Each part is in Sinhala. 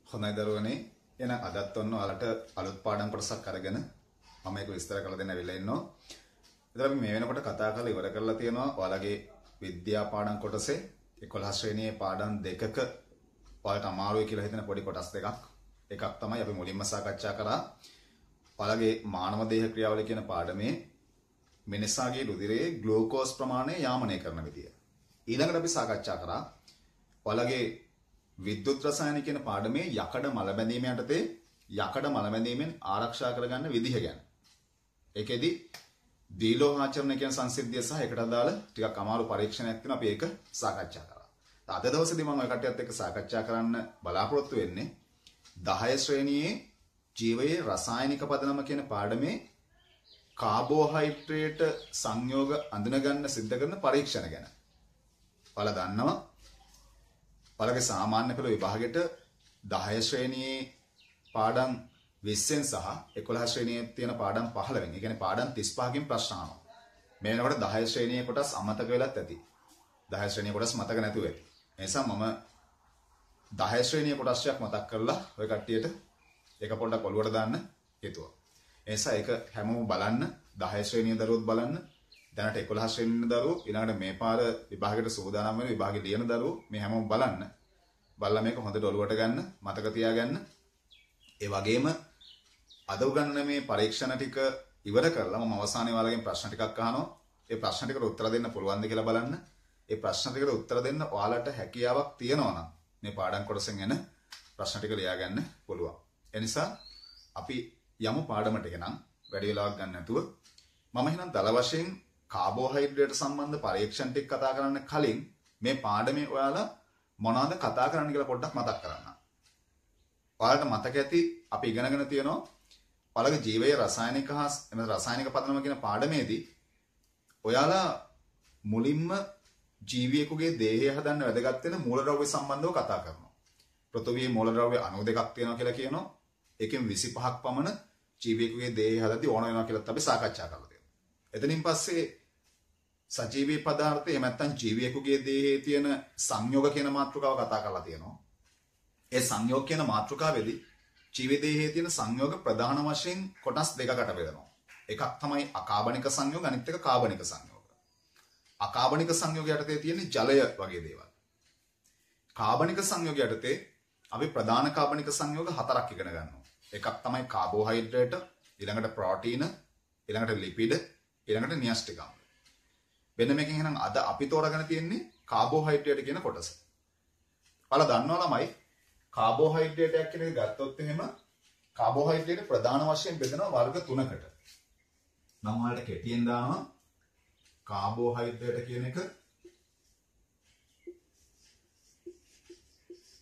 හොඳයි දරුවනේ එහෙනම් අදත් ඔන්න ඔයාලට අලුත් පාඩම් කොටසක් අරගෙන මම ඒක විස්තර කරලා දෙන්න ඇවිල්ලා ඉන්නවා. ඉතින් අපි මේ වෙනකොට කතා කරලා ඉවර කරලා තියෙනවා ඔයාලගේ විද්‍යා පාඩම් කොටසේ 11 ශ්‍රේණියේ පාඩම් දෙකක ඔයාලට අමාරුයි කියලා හිතෙන පොඩි කොටස් දෙකක්. එකක් තමයි අපි මුලින්ම සාකච්ඡා කරා ඔයාලගේ මානව දේහ ක්‍රියාවලිය කියන පාඩමේ මිනිසාගේ රුධිරයේ ග්ලූකෝස් ප්‍රමාණය යාමනය කරන විදිය. ඊළඟට අපි සාකච්ඡා කරා ඔයාලගේ විද්‍යුත් රසායන කියන පාඩමේ යකඩ මලබැඳීම යටතේ යකඩ මලබැඳීමෙන් ආරක්ෂා කරගන්න විදිහ ගැන. ඒකෙදි දීලෝහාචරණ කියන සංසිද්ධිය සහ ඒකට අදාළ ටිකක් අමාරු පරීක්ෂණයක් තියෙනවා. අපි ඒක සාකච්ඡා කරා. අද දවසේදී මම ඔය කට්ටියත් එක්ක සාකච්ඡා කරන්න බලාපොරොත්තු වෙන්නේ 10 ශ්‍රේණියේ ජීවයේ රසායනික පදනම කියන පාඩමේ කාබෝහයිඩ්‍රේට් සංයෝග අඳුනගන්න සිද්ධ කරන පරීක්ෂණ ගැන. ඔයාලා දන්නවා ඔයාලගේ සාමාන්‍ය පෙළ විභාගෙට 10 ශ්‍රේණියේ පාඩම් 20න් සහ 11 ශ්‍රේණියේ තියෙන පාඩම් 15න්. ඒ කියන්නේ පාඩම් 35කින් ප්‍රශ්න අහනවා. මේ වෙනකොට 10 ශ්‍රේණියේ කොටස් අමතක වෙලත් ඇති. 10 ශ්‍රේණියේ කොටස් මතක නැතුව ඇති. ඒ නිසා මම 10 ශ්‍රේණියේ කොටස් ටිකක් මතක් කරලා ඔය කට්ටියට ඒක පොඩ්ඩක් ඔලුවට දාන්න හිතුවා. ඒ නිසා ඒක හැමෝම බලන්න 10 ශ්‍රේණියේ දරුවොත් බලන්න. දැනට 11 ශ්‍රේණියේ දරුවෝ ඊළඟට මේ පාර විභාගයට සූදානම් වෙන විභාගෙ ලියන දරුවෝ මේ හැමෝම බලන්න. බලලා මේක හොඳට ඔලුවට ගන්න, මතක තියාගන්න. ඒ වගේම අද උගන්වන මේ පරීක්ෂණ ටික ඉවර කරලා මම අවසානයේ ඔයාලගෙන් ප්‍රශ්න ටිකක් අහනවා. ඒ ප්‍රශ්න ටිකට උත්තර දෙන්න පුළුවන්ද කියලා බලන්න. ඒ ප්‍රශ්න ටිකට උත්තර දෙන්න ඔයාලට හැකියාවක් තියෙනවා නම් මේ පාඩම් කොටසෙන් එන ප්‍රශ්න ටික ලියා ගන්න පුළුවන්. ඒ නිසා අපි යමු පාඩමට නම් වැඩි වෙලාවක් ගන්න නැතුව මම එහෙනම් දල වශයෙන් කාබෝහයිඩ්‍රේට් සම්බන්ධ පරීක්ෂණ ටික කතා කරන්න කලින් මේ පාඩමේ ඔයාලා මොනවද කතා කරන්න කියලා පොඩ්ඩක් මතක් කරගන්න. ඔයාලට මතක ඇති අපි ඉගෙනගෙන තියෙනවා ඔයාලගේ ජීවයේ රසායනික හා රසායනික පදනම කියන පාඩමේදී ඔයාලා මුලින්ම ජීවියෙකුගේ දේහය හදන්න වැදගත් වෙන මූලද්‍රව්‍ය සම්බන්ධව කතා කරනවා. පෘථිවියේ මූලද්‍රව්‍ය 92ක් තියෙනවා කියලා කියනවා. ඒකෙන් 25ක් පමණ ජීවියෙකුගේ දේහය හදද්දී ඕන වෙනවා කියලා අපි සාකච්ඡා කරලා තියෙනවා. එතනින් පස්සේ සජීවී පදාර්ථය එහෙම නැත්නම් ජීවියෙකුගේ දේහයේ තියෙන සංයෝග කියන මාතෘකාව කතා කරලා තියෙනවා. ඒ සංයෝග කියන මාතෘකාවේදී ජීවි දේහයේ තියෙන සංයෝග ප්‍රධාන වශයෙන් කොටස් දෙකකට බෙදනවා. එකක් තමයි අකාබනික සංයෝග, අනිත් එක කාබනික සංයෝග. අකාබනික සංයෝග යටතේ තියෙන ජලය වගේ දේවල්. කාබනික සංයෝග යටතේ අපි ප්‍රධාන කාබනික සංයෝග 4ක් ඉගෙන ගන්නවා. එකක් තමයි කාබෝහයිඩ්‍රේට්, ඊළඟට ප්‍රෝටීන, ඊළඟට ලිපිඩ, ඊළඟට න්‍යෂ්ටික අම්ල. වෙන මේකෙන් එහෙනම් අද අපි තෝරාගෙන තියෙන්නේ කාබෝහයිඩ්‍රේට් කියන කොටස. ඔයාලා දන්නවා ළමයි කාබෝහයිඩ්‍රේට් එකක් කියන එක ගත්තොත් එහෙම කාබෝහයිඩ්‍රේට් ප්‍රධාන වශයෙන් බෙදෙනවා වර්ග 3කට. මම ඔයාලට කෙටියෙන් දානවා කාබෝහයිඩ්‍රේට් කියන එක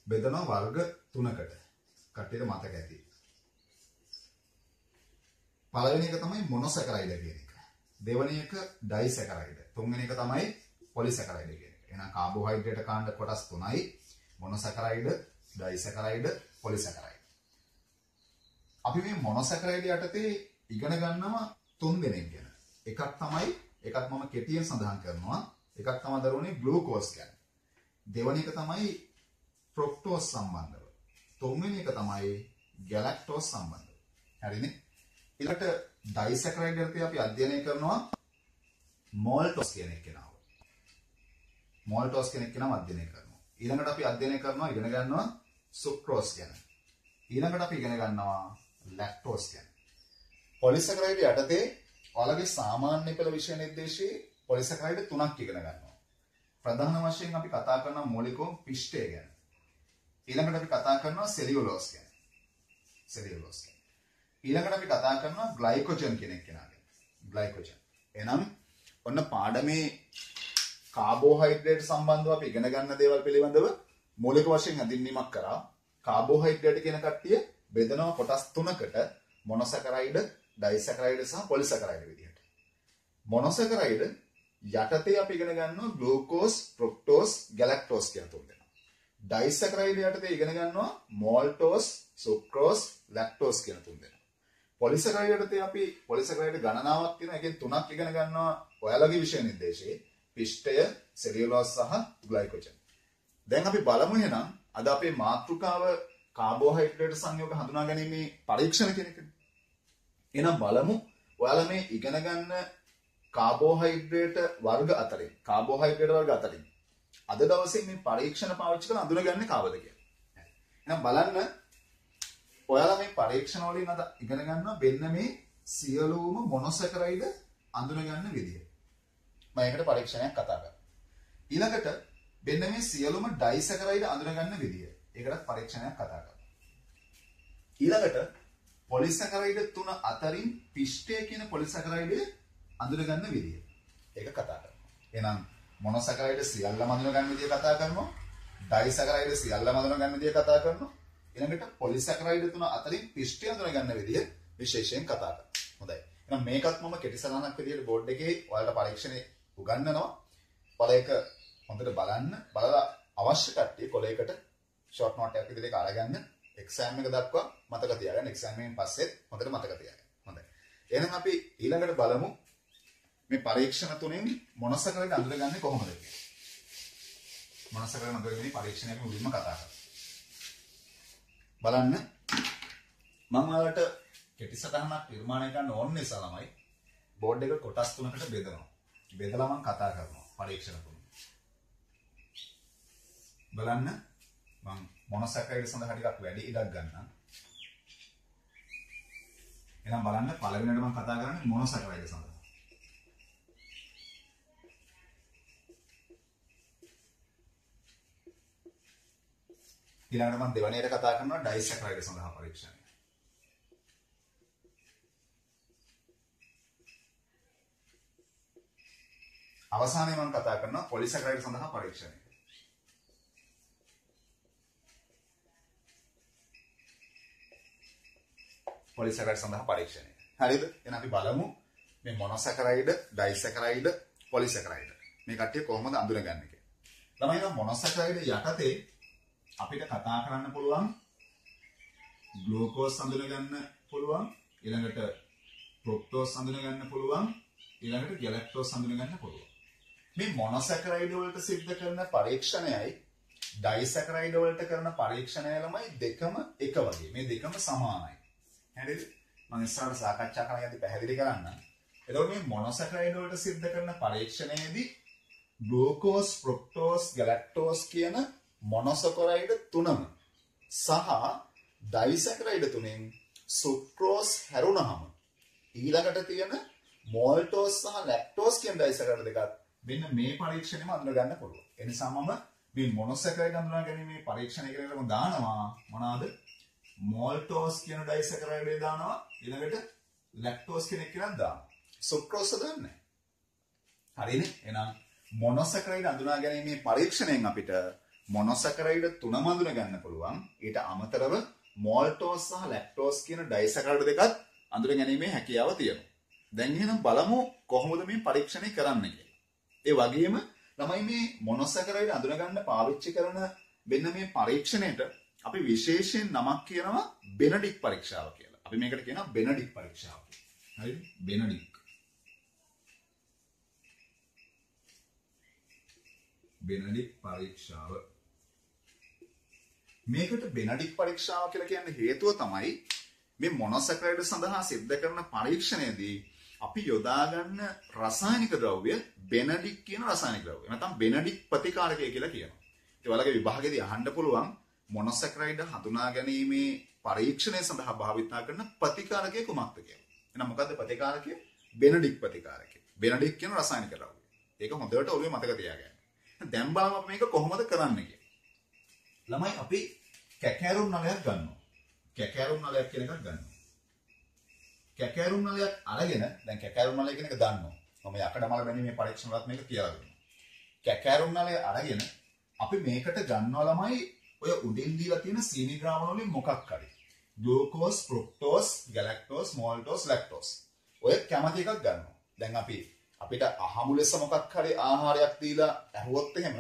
බෙදෙනවා වර්ග 3කට. කට්ටියට මතක ඇති. පළවෙනි එක තමයි මොනොසැකරයිඩ් කියන එක. දෙවෙනි එක ඩයිසැකරයිඩ්. තුන්වෙනි එක තමයි පොලිසැකරයිඩ් කියන එක. එහෙනම් කාබෝහයිඩ්‍රේට් කාණ්ඩ කොටස් 3යි. මොනොසැකරයිඩ්, ඩයිසැකරයිඩ්, පොලිසැකරයිඩ්. අපි මේ මොනොසැකරයිඩ් යටතේ ඉගෙන ගන්නවා 3 දෙනෙක් ගැන. එකක් මම කෙටියෙන් සඳහන් කරනවා. එකක් තමයි දරුවනේ ග්ලූකෝස් කියන්නේ. දෙවෙනි එක තමයි ෆ්‍රොක්ටෝස් සම්බන්ධව. තුන්වෙනි එක තමයි ගැලැක්ටෝස් සම්බන්ධව. හරිනේ? ඊළඟට ඩයිසැකරයිඩ් යටතේ අපි අධ්‍යයනය කරනවා මෝල්ටෝස් කියන එක්කෙනාව. මෝල්ටෝස් කියන එක්කෙනාව අධ්‍යයනය කරනවා. ඊළඟට අපි අධ්‍යයනය කරනවා ඉගෙන ගන්නවා සුක්‍රෝස් ගැන. ඊළඟට අපි ඉගෙන ගන්නවා ලැක්ටෝස් ගැන. පොලිසැකරයිඩ් යටතේ ඔයාලගේ සාමාන්‍ය පෙළ විෂය නිර්දේශයේ පොලිසැකරයිඩ් 3ක් ඉගෙන ගන්නවා. ප්‍රධාන වශයෙන් අපි කතා කරනවා මොලිකෝම් පිෂ්ඨය ගැන. ඊළඟට අපි කතා කරනවා සෙලියුලෝස් ගැන. සෙලියුලෝස් ගැන. ඊළඟට අපි කතා කරනවා ග්ලයිකෝජන් කියන එක්කෙනා ගැන. ග්ලයිකෝජන්. එහෙනම් ඔන්න පාඩමේ කාබෝහයිඩ්‍රේට් සම්බන්ධව අපි ඉගෙන ගන්න දේවල් පිළිබඳව මූලික වශයෙන් අඳින්නීමක් කරා. කාබෝහයිඩ්‍රේට් කියන කට්ටිය බෙදනවා කොටස් 3කට මොනොසැකරයිඩ්, ඩයිසැකරයිඩ් සහ පොලිසැකරයිඩ් විදිහට. මොනොසැකරයිඩ් යටතේ අපි ඉගෙන ගන්නවා ග්ලූකෝස්, ෆ්‍රොක්ටෝස්, ගැලැක්ටෝස් කියන තුන් දෙනා. ඩයිසැකරයිඩ් යටතේ ඉගෙන ගන්නවා මෝල්ටෝස්, සුක්‍රෝස්, ලැක්ටෝස් කියන තුන් දෙනා. පොලිසැකරයිඩ් යටතේ අපි පොලිසැකරයිඩ් ගණනාවක් තියෙනවා. ඒකෙන් 3ක් ඉගෙන ගන්නවා ඔයාලගේ විෂය නිර්දේශයේ පිෂ්ඨය, සෙලියුලෝස් සහ ග්ලයිකෝජන්. දැන් අපි බලමු එහෙනම් අද අපේ මාතෘකාව කාබෝහයිඩ්‍රේට් සංයෝග හඳුනා ගැනීමේ පරීක්ෂණ කියන එක. එහෙනම් බලමු ඔයාලා මේ ඉගෙන ගන්න කාබෝහයිඩ්‍රේට් වර්ග අතරින් අද දවසේ මේ පරීක්ෂණ පාවිච්චි කරලා අඳුනගන්නේ කාවද කියලා. එහෙනම් බලන්න ඔයාලා මේ පරීක්ෂණ වලින් අද ඉගෙන ගන්නවා මෙන්න මේ සියලුම මොනොසැකරයිඩ් අඳුනගන්න විදිය. මම ඒකට පරීක්ෂණයක් කතා කරනවා. ඊළඟට මෙන්න මේ සියලුම ඩයිසැකරයිඩ් අඳුනගන්න විදිය. ඒකටත් පරීක්ෂණයක් කතා කරනවා. ඊළඟට පොලිසැකරයිඩ් තුන අතරින් පිෂ්ඨය කියන පොලිසැකරයිඩ් අඳුනගන්න විදිය. ඒක කතා කරනවා. එහෙනම් මොනොසැකරයිඩ් සියල්ලම අඳුනගන්න විදිය කතා කරනවා. ඩයිසැකරයිඩ් සියල්ලම අඳුනගන්න විදිය කතා කරනවා. ඊළඟට පොලිසැකරයිඩ් තුන අතරින් පිෂ්ඨය අඳුනගන්න විදිය විශේෂයෙන් කතා කරනවා. හොඳයි. එහෙනම් මේකත් මම කෙටි සටහනක් විදියට බෝඩ් එකේ ඔයාලට පරීක්ෂණේ උගන්වනවා. බලයක හොඳට බලන්න. බලලා අවශ්‍ය කට්ටිය කොලයකට ෂෝට් නෝට් එකක් විදිහට අරගන්න. එක්සෑම් එක දක්වා මතක තියාගන්න. එක්සෑම් එකෙන් පස්සේ හොඳට මතක තියාගන්න. හොඳයි. එහෙනම් අපි ඊළඟට බලමු මේ පරීක්ෂණ තුනෙන් මොනසකරයිඩ් අඳුරගන්නේ කොහොමද කියලා. මොනසකරයිඩ් අඳුරගන්නේ පරීක්ෂණයක මුලින්ම කතා කරමු. බලන්න මම ඔයාලට කෙටි සටහනක් නිර්මාණය කරන්න ඕන නිසා ළමයි බෝඩ් එක කොටස් තුනකට බෙදනවා. බෙදලා මම කතා කරනවා පරීක්ෂණ තුන. බලන්න මම මොනොසැකරයිඩ් සඳහා ටිකක් වැඩි ඉඩක් ගන්නම්. එහෙනම් බලන්න පළවෙනියට මම කතා කරන්නේ මොනොසැකරයිඩ් සඳහා. ඊළඟට මම දෙවෙනියට කතා කරනවා ඩයිසැකරයිඩ් සඳහා පරීක්ෂණය. අවසානයේ මම කතා කරනවා පොලිසැකරයිඩ් සඳහා පරීක්ෂණය. පොලිසැකරයිඩ් සඳහා පරීක්ෂණය. හරිද? එහෙනම් අපි බලමු මේ මොනොසැකරයිඩ්, ඩයිසැකරයිඩ්, පොලිසැකරයිඩ් මේ කට්ටිය කොහොමද අඳුනගන්නේ කියලා. ළමයි නම් මොනොසැකරයිඩ් යටතේ අපිට කතා කරන්න පුළුවන් ග්ලූකෝස් අඳුනගන්න පුළුවන්, ඊළඟට ෆ්‍රුක්ටෝස් අඳුනගන්න පුළුවන්, ඊළඟට ගැලැක්ටෝස් අඳුනගන්න පුළුවන්. මේ මොනොසැකරයිඩ් වලට සිද්ධ කරන පරීක්ෂණයයි ඩයිසැකරයිඩ් වලට කරන පරීක්ෂණය ළමයි දෙකම එක වගේ. මේ දෙකම සමානයි. හරිද? මම ඉස්සරහට සාකච්ඡා කරන්න යද්දි පැහැදිලි කරන්න. එතකොට මේ මොනොසැකරයිඩ් වලට සිද්ධ කරන පරීක්ෂණයේදී ග්ලූකෝස්, ෆ්‍රුක්ටෝස්, ගැලැක්ටෝස් කියන මොනොසැකරයිඩ් තුනම සහ ඩයිසැකරයිඩ් තුනෙන් සුක්‍රෝස් හැරුණාම ඊළඟට තියෙන මෝල්ටෝස් සහ ලැක්ටෝස් කියන ඩයිසැකරයිඩ් දෙකත් මෙන්න මේ පරීක්ෂණයම අඳුනගන්න පුළුවන්. ඒ නිසා මම මේ මොනොසැකරයිඩ් අඳුනා ගැනීමේ පරීක්ෂණය කියලා මම දානවා මොනවාද? මෝල්ටෝස් කියන ඩයිසැකරයිඩ් දානවා, ඊළඟට ලැක්ටෝස් කියන එක කියලා දානවා. සුක්‍රෝස් දාන්නේ. හරිනේ? එහෙනම් මොනොසැකරයිඩ් අඳුනා ගැනීමේ පරීක්ෂණයෙන් අපිට මොනොසැකරයිඩ් තුනම අඳුන ගන්න පුළුවන්. ඊට අමතරව මෝල්ටෝස් සහ ලැක්ටෝස් කියන ඩයිසැකරයිඩ් දෙකත් අඳුන ගැනීමේ හැකියාව තියෙනවා. දැන් එහෙනම් බලමු කොහොමද මේ පරීක්ෂණය කරන්න කියලා. ඒ වගේම ළමයි මේ මොනොසැකරයිඩ් අඳුන ගන්න පාවිච්චි කරන මෙන්න මේ පරීක්ෂණයට අපි විශේෂයෙන් නමක් කියනවා බෙනඩික් පරීක්ෂාව කියලා. අපි මේකට කියනවා බෙනඩික් පරීක්ෂාව. හරිද? බෙනඩික්. බෙනඩික් පරීක්ෂාව. මේකට බෙනඩික් පරීක්ෂාව කියලා කියන්න හේතුව තමයි මේ මොනොසැකරයිඩ් සඳහා සිද්ධ කරන පරීක්ෂණයේදී අපි යොදා ගන්න රසායනික ද්‍රව්‍ය බෙනඩික් කියන රසායනික ද්‍රව්‍ය. නැත්නම් බෙනඩික් ප්‍රතිකාරකය කියලා කියනවා. ඒ වලගේ විභාගෙදී අහන්න පුළුවන් මොනොසැකරයිඩ් හඳුනා ගැනීමේ පරීක්ෂණය සඳහා භාවිතා කරන ප්‍රතිකාරකය කුමක්ද කියලා. එහෙනම් මොකද්ද ප්‍රතිකාරකය? බෙනඩික් ප්‍රතිකාරකය. බෙනඩික් කියන රසායනික ද්‍රව්‍ය. ඒක හොඳට ඔළුවේ මතක තියාගන්න. දැන් බලමු අපි මේක කොහොමද කරන්නේ කියලා. ළමයි අපි කැකෑරුම් නලයක් ගන්නවා. කැකෑරුම් නලයක් කියන එකක් ගන්නවා. කැකෑරුම් නලයක් අරගෙන දැන් කැකෑරුම් නලය කියන එක දන්නවා. මම යකඩ මල බැඳීමේ පරීක්ෂණ වලත් මේක කියලා දුන්නා. කැකෑරුම් නලය අරගෙන අපි මේකට ගන්නවා ළමයි ඔය උඩින් දීලා තියෙන සීනි ද්‍රාවණ වලින් මොකක් හරි. Glucose, ෆ්‍රුක්ටෝස්, ගැලැක්ටෝස්, මෝල්ටෝස්, lactose. ඔය කැමති එකක් ගන්නවා. දැන් අපිට අහමු ලෙස මොකක් හරි ආහාරයක් දීලා ඇහුවොත් එහෙම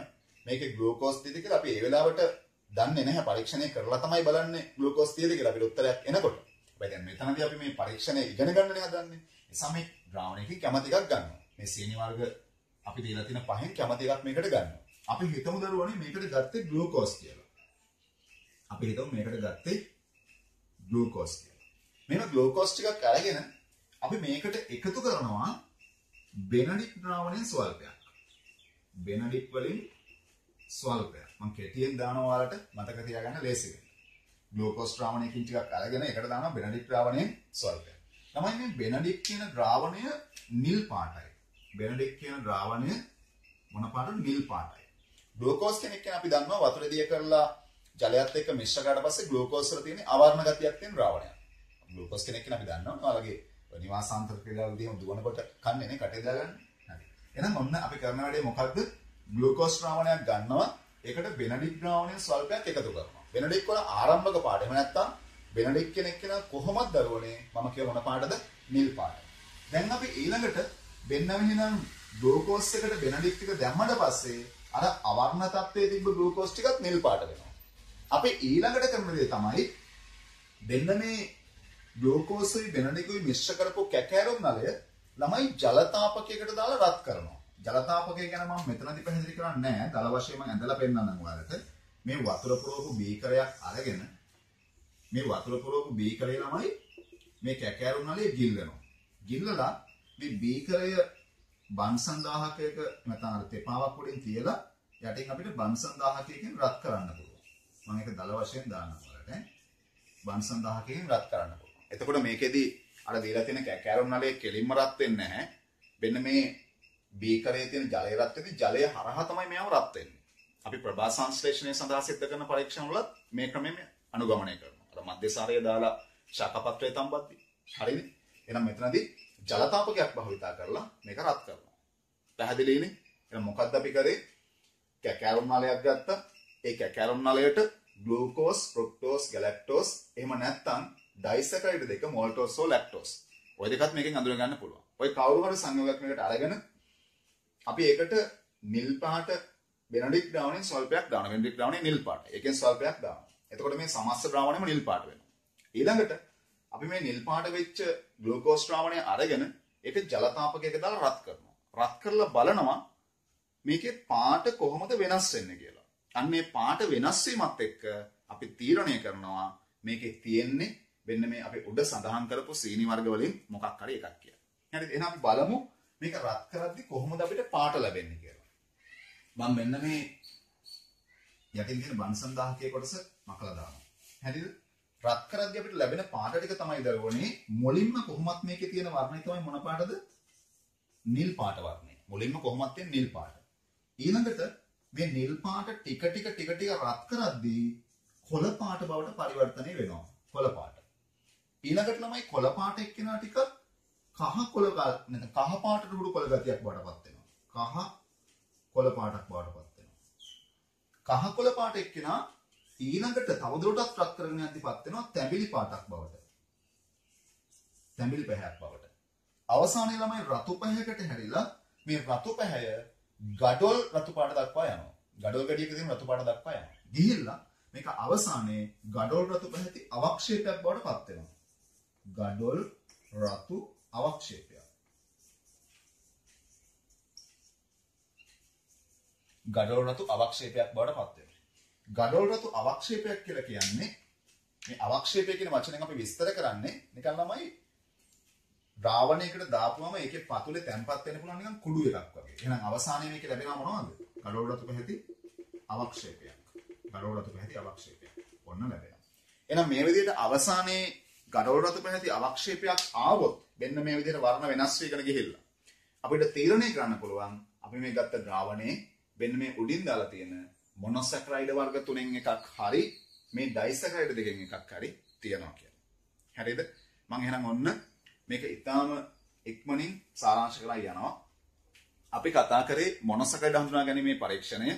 මේකේ ග්ලූකෝස් තියෙද කියලා අපි ඒ වෙලාවට දන්නේ නැහැ. පරීක්ෂණය කරලා තමයි බලන්නේ ග්ලූකෝස් තියෙද කියලා අපිට උත්තරයක් එනකොට. හැබැයි දැන් මෙතනදී අපි මේ පරීක්ෂණය ඉගෙන ගන්නනේ හදන්නේ. ඒ නිසා මේ ද්‍රාවණයකින් කැමති එකක් ගන්නවා. මේ සීනි වර්ග අපි දීලා තියෙන පහෙන් කැමති එකක් මේකට ගන්නවා. අපි හිතමු දරුවනේ මේකට ගත්තේ ග්ලූකෝස් කියලා. අපි හිතමු මේකට ගත්තේ ග්ලූකෝස් කියලා. මේව ග්ලූකෝස් ටිකක් අරගෙන අපි මේකට එකතු කරනවා බෙනඩික් ද්‍රාවණයෙන් ස්වල්පයක්. බෙනඩික් වලින් ස්වල්පයක්. මම කෙටියෙන් දානවා ඔයාලට මතක තියාගන්න ලේසි වෙයි. ග්ලූකෝස් ද්‍රාවණයකින් ටිකක් අරගෙන එකට දානවා බෙනඩික් ද්‍රාවණයෙන් ස්වල්පයක්. තමයි මේ බෙනඩික් කියන ද්‍රාවණය නිල් පාටයි. බෙනඩික් කියන ද්‍රාවණය මොන පාටද? නිල් පාටයි. ග්ලූකෝස් කෙනෙක් කියන අපි දන්නවා වතුර දිය කරලා ජලයත් එක්ක මිශ්‍ර කරලා පස්සේ ග්ලූකෝස් වල තියෙන අවර්ණ ගතියක් තියෙන ද්‍රාවණයක්. ග්ලූකෝස් කෙනෙක් කියන අපි දන්නවා ඔයාලගේ නිවාසාන්තර ක්‍රීඩාවල දිහම දුවනකොට කන්නේ නේ කටේ දාගන්න. හරි. එහෙනම් ඔන්න අපි කරන වැඩේ මොකද්ද? ග්ලූකෝස් ද්‍රාවණයක් ගන්නවා. ඒකට බෙනඩික් ද්‍රාවණය ස්වල්පයක් එකතු කරනවා. බෙනඩික් වල ආරම්භක පාට. එහෙම නැත්නම් බෙනඩික් කෙනෙක් කියන කොහොමද දරුවනේ මම කිය මොන පාටද? නිල් පාට. දැන් අපි ඊළඟට බෙන්නවෙහිනම් ග්ලූකෝස් එකට බෙනඩික් ටික දැම්මට පස්සේ අර අවර්ණ තත්ත්වයේ තිබ්බ ග්ලූකෝස් ටිකත් නිල් පාට වෙනවා. අපි ඊළඟට කරන දේ තමයි දෙන්න මේ ග්ලූකෝසුයි බෙනඩිකුයි මිශ්‍ර කරපු කැකෑරුම් නලය ළමයි ජල තාපකයකට දාලා රත් කරනවා. ජල තාපකය ගැන මම මෙතනදී පැහැදිලි කරන්නේ නැහැ. දල වශයෙන් මම ඇඳලා පෙන්නන්නම් ඔයාලට. මේ වතුර පුරවපු බීකරයක් අරගෙන මේ වතුර පුරවපු බීකරේ ළමයි මේ කැකෑරුම් නලය ගිල්ලනවා. ගිල්ලලා මේ බීකරය බන්සන් 1000කයක නැත්නම් අර තෙපාවක් උඩින් තියලා යටින් අපිට බන්සන් 1000කයකින් රත් කරන්න පුළුවන්. මම ඒක දල වශයෙන් දාන්නම් ඔයාලට. බන්සන් 1000කකින් රත් කරන්න පුළුවන්. එතකොට මේකෙදි අර දීලා තියෙන කැකෑරුම් නලයේ කෙලින්ම රත් වෙන්නේ නැහැ. මෙන්න මේ බීකරයේ තියෙන ජලය රත් වෙද්දී ජලය හරහා තමයි මේව රත් වෙන්නේ. අපි ප්‍රභා සංශ්ලේෂණය සඳහා සිද්ධ කරන පරීක්ෂණ වලත් මේ ක්‍රමයෙන් අනුගමනය කරනවා. අර මධ්‍යසාරය දාලා ශාකපත්‍රය තම්බද්දී. හරිනේ? එහෙනම් මෙතනදී ජල තාපකයක් භාවිතා කරලා මේක රත් කරනවා. පැහැදිලිනේ? එහෙනම් මොකක්ද අපි කරේ? කැකෑරුම් නලයක් ගත්තා. ඒ කැකෑරුම් නලයට ග්ලූකෝස්, ෆ්‍රුක්ටෝස්, ගැලැක්ටෝස් එහෙම නැත්නම් ඩයිසැකරයිඩ් දෙක මෝල්ටෝස් හෝ ලැක්ටෝස්. ඔය දෙකත් මේකෙන් අඳුර ගන්න පුළුවන්. ඔය කවුරු හරි සංයෝගයක් මේකට අරගෙන අපි ඒකට නිල් පාට බෙනඩික් ද්‍රාවණයෙන් ස්වල්පයක් දානවා. බෙනඩික් ද්‍රාවණය නිල් පාටයි. ඒකෙන් ස්වල්පයක් දානවා. එතකොට මේ සමස්ත ද්‍රාවණයම නිල් පාට වෙනවා. ඊළඟට අපි මේ නිල් පාට වෙච්ච ග්ලූකෝස් ද්‍රාවණය අරගෙන ඒක ජල තාපකයක දාලා රත් කරනවා. රත් කරලා බලනවා මේකේ පාට කොහොමද වෙනස් වෙන්නේ කියලා. අන්න මේ පාට වෙනස් වීමත් එක්ක අපි තීරණය කරනවා මේකේ තියෙන්නේ වෙන්න මේ අපි උඩ සඳහන් කරපු සීනි වර්ග වලින් මොකක් හරි එකක් කියලා. හරිද? එහෙනම් අපි බලමු මේක රත් කරද්දි කොහොමද අපිට පාට ලැබෙන්නේ කියලා. මම මෙන්න මේ යටින් තියෙන බන්සන් 1000කේ කොටස මකලා දානවා. හරිද? රත් කරද්දි අපිට ලැබෙන පාට ටික තමයි දරුවනේ මුලින්ම කොහොමත් මේකේ තියෙන වර්ණය තමයි මොන පාටද? නිල් පාට වර්ණය. මුලින්ම කොහොමත් තියෙන නිල් පාට. ඊළඟට මේ නිල් පාට ටික ටික රත් කරද්දී කොළ පාට බවට පරිවර්තනය වෙනවා. කොළ පාට. ඊළඟට ළමයි කොළ පාට එක්කෙනා ටික කහ කොළ නැත්නම් කහ පාටට උඩු කොළ ගතියක් බවටපත් වෙනවා. කහ කොළ පාටක් බවටපත් වෙනවා. කහ කොළ පාට එක්කෙනා ඊළඟට තවදුරටත් රත් කරගෙන යද්දිපත් වෙනවා තැඹිලි පාටක් බවට. තැඹිලි පැහැයක් බවට. අවසානයේ ළමයි රතු පැහැයකට හැරිලා මේ රතු පැහැය ගඩොල් රතු පාට දක්වා යනවා. ගඩොල් ගැඩියක තියෙන රතු පාට දක්වා යනවා. ගිහිල්ලා මේක අවසානයේ ගඩොල් රතු පැහැති අවක්ෂේපයක් බවට පත් වෙනවා. ගඩොල් රතු අවක්ෂේපයක්. ගඩොල් රතු අවක්ෂේපයක් බවට පත් වෙනවා. ගඩොල් රතු අවක්ෂේපයක් කියලා කියන්නේ මේ අවක්ෂේපය කියන වචනෙන් අපි විස්තර කරන්නේ නිකන් ළමයි ද්‍රාවණයකට දාපුවම ඒකේ පතුලේ තැම්පත් වෙන්න පුළුවන් නිකන් කුඩු එකක් වගේ. එහෙනම් අවසානයේ මේක ලැබෙනවා මොනවද? ගඩොල් රතු පැහැති අවක්ෂේපයක්. ගඩොල් රතු පැහැති අවක්ෂේපයක්. ඔන්න ලැබෙනවා. එහෙනම් මේ විදිහට අවසානයේ ගඩොල් රතු පැහැති අවක්ෂේපයක් ආවොත් මෙන්න මේ විදිහට වර්ණ වෙනස් වෙගෙන ගිහිල්ලා අපිට තීරණය කරන්න පුළුවන් අපි මේ ගත්ත ද්‍රාවණේ මෙන්න මේ උඩින් දාලා තියෙන මොනොසැකරයිඩ් වර්ග තුනෙන් එකක් හරි මේ ඩයිසැකරයිඩ් දෙකෙන් එකක් හරි තියෙනවා කියලා. හරිද? මම එහෙනම් ඔන්න මේක ඊටාම ඉක්මනින් සාරාංශ කරලා යනවා. අපි කතා කරේ මොනොසැකරයිඩ් හඳුනා ගැනීමේ පරීක්ෂණය.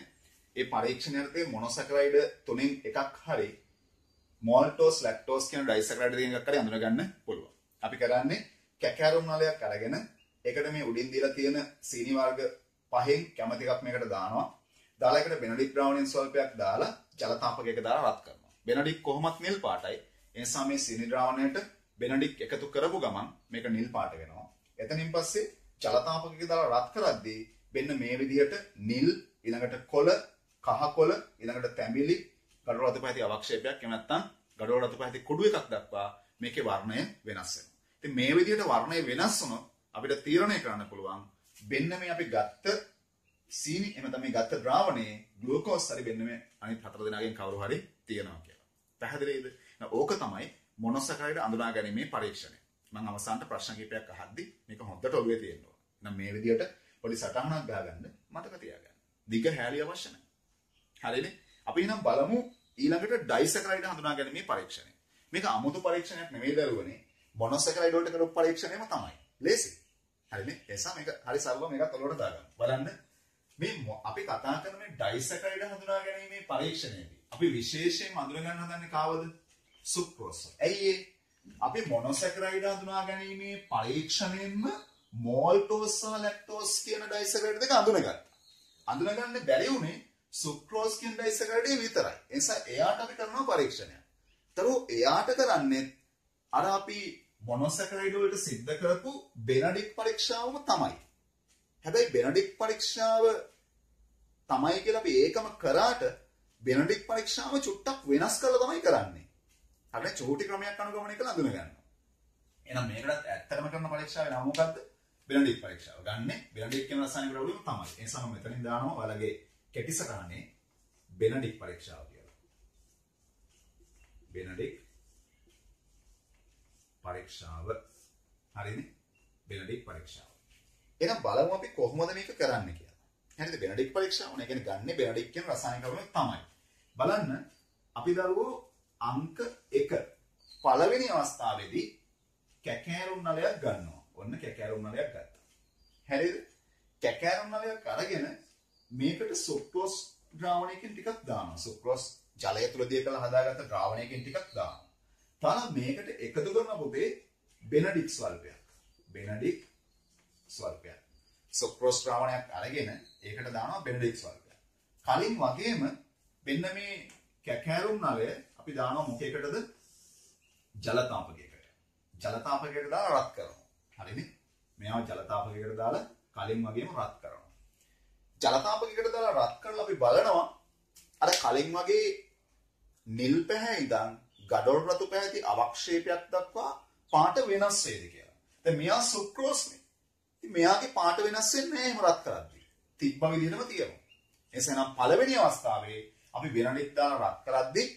ඒ පරීක්ෂණයේදී මොනොසැකරයිඩ් තුනෙන් එකක් හරි මෝල්ටෝස් ලැක්ටෝස් කියන ඩයිසැකරයිඩ් දෙකෙන් එකක් හරි අඳුන ගන්න පුළුවන්. අපි කරන්නේ කැකෑරුම් නලයක් අරගෙන ඒකට මේ උඩින් දීලා තියෙන සීනි වර්ග පහෙන් කැමති එකක් මේකට දානවා. දාලා එකට බෙනඩික් ද්‍රාවණයෙන් ස්වල්පයක් දාලා ජල තාපකයක දාලා රත් කරනවා. බෙනඩික් කොහොමත් නිල් පාටයි. ඒ නිසා මේ සීනි ද්‍රාවණයට බෙනඩික් එකතු කරපු ගමන් මේක නිල් පාට වෙනවා. එතනින් පස්සේ ජල තාපකයක දාලා රත් කරද්දී මෙන්න මේ විදිහට නිල් ඊළඟට කොළ කහ කොළ ඊළඟට තැඹිලි ගඩොල් රතු පැහැති අවක්ෂේපයක් එහෙම නැත්නම් ගඩොල් රතු පැහැති කුඩු එකක් දක්වා මේකේ වර්ණය වෙනස් වෙනවා. ඉතින් මේ විදිහට වර්ණය වෙනස් වුණොත් අපිට තීරණය කරන්න පුළුවන් වෙන්න මේ අපි ගත්ත සීනි එහෙම තමයි ගත්ත ද්‍රාවණයේ ග්ලූකෝස් හරි වෙන්න මේ අනිත් හතර දෙනාගෙන් කවුරු හරි තියෙනවා කියලා. පැහැදිලිද? ඕක තමයි මොනොසැකරයිඩ් අඳුනා ගැනීමේ පරීක්ෂණය. මම අවසානට ප්‍රශ්න කිහිපයක් අහද්දි මේක හොඳට ඔළුවේ තියෙනවා. එහෙනම් මේ විදිහට පොඩි සටහනක් ගහගන්න මතක තියාගන්න. දිග හැලිය අවශ්‍ය නැහැ. හරිනේ? අපි එහෙනම් බලමු ඊළඟට ඩයිසැකරයිඩ් හඳුනා ගැනීමේ පරීක්ෂණය. මේක 아무තු පරීක්ෂණයක් නෙවෙයි දරුවනේ. මොනොසැකරයිඩ් වලට කරපු පරීක්ෂණයම තමයි. ලේසි. හරිනේ? එසා මේක හරි සරලව මේකත් ඔලුවට දාගන්න. බලන්න මේ අපි කතා කරන මේ ඩයිසැකරයිඩ් හඳුනා ගැනීමේ පරීක්ෂණයේදී අපි විශේෂයෙන්ම අඳුර ගන්න හදන්නේ කාවද? සුක්‍රෝස්. ඇයි අපි මොනොසැකරයිඩ් හඳුනා ගැනීමේ පරීක්ෂණයෙන්ම මෝල්ටෝස් සහ ලැක්ටෝස් කියන ඩයිසැකරයිඩ් දෙක අඳුනගත්තා. අඳුනගන්න බැරි වුණේ සුක්‍රෝස් කියන ඩයිසැකරයිඩ් විතරයි. ඒ නිසා එයාට අපි කරනවා පරීක්ෂණයක්. ඒතරෝ එයාට කරන්නේ අර අපි මොනොසැකරයිඩ් වලට සිද්ධ කරපු බෙනඩික් පරීක්ෂාවම තමයි. හැබැයි බෙනඩික් පරීක්ෂාව තමයි කියලා අපි ඒකම කරාට බෙනඩික් පරීක්ෂාව චුට්ටක් වෙනස් කරලා තමයි කරන්නේ. හරිනේ චූටි ක්‍රමයක් අනුගමනය කරලා අඳුන ගන්නවා. එහෙනම් මේකටත් ඇත්තටම කරන පරීක්ෂාවේ නම මොකද්ද? බෙනඩික් පරීක්ෂාව. ගන්නෙ බෙනඩික් කියන රසායනික ද්‍රව්‍යම තමයි. ඒ නිසා මම මෙතනින් දානවා ඔයාලගේ කෙටි සටහනේ බෙනඩික් පරීක්ෂාව කියලා. බෙනඩික් පරීක්ෂාව. හරිනේ? බෙනඩික් පරීක්ෂාව. එහෙනම් බලමු අපි කොහොමද මේක කරන්නේ කියලා. හරිද? බෙනඩික් පරීක්ෂාව නේ කියන්නේ ගන්නෙ බෙනඩික් කියන රසායනික ද්‍රව්‍යම තමයි. බලන්න අපි දරුවෝ අංක 1 පළවෙනි අවස්ථාවේදී කැකෑරුම් නලයක් ගන්නවා. ඔන්න කැකෑරුම් නලයක් ගත්තා. හරිද? කැකෑරුම් නලයක් අරගෙන මේකට සුක්‍රෝස් ද්‍රාවණයකින් ටිකක් දානවා. සුක්‍රෝස් ජලය තුල දී කරලා හදාගත්ත ද්‍රාවණයකින් ටිකක් දානවා. තාම මේකට එකතු කරන පුතේ බෙනඩික් ස්වල්පයක්. බෙනඩික් ස්වල්පයක්. සුක්‍රෝස් ද්‍රාවණයක් අරගෙන ඒකට දානවා බෙනඩික් ස්වල්පයක්. කලින් වගේම මෙන්න මේ කැකෑරුම් නලය අපි දානවා මොකේකටද? ජලතාපකයකට. ජලතාපකයකට දාලා රත් කරනවා. හරිනේ? මෙයාව ජලතාපකයකට දාලා කලින් වගේම රත් කරනවා. ජලතාපකයකට දාලා රත් කරලා අපි බලනවා අර කලින් වගේ නිල් පැහැ ඉඳන් ගඩොල් රතු පැහැති අවක්ෂේපයක් දක්වා පාට වෙනස් වේද කියලා. දැන් මෙයා සුක්‍රෝස්නේ. ඉතින් මෙයාගේ පාට වෙනස් වෙන්නේ නැහැ එහෙම රත් කරද්දී. තිබ්බ විදිහටම තියෙනවා. එසේනම් පළවෙනි අවස්ථාවේ අපි බෙනඩික් දාලා රත් කරද්දී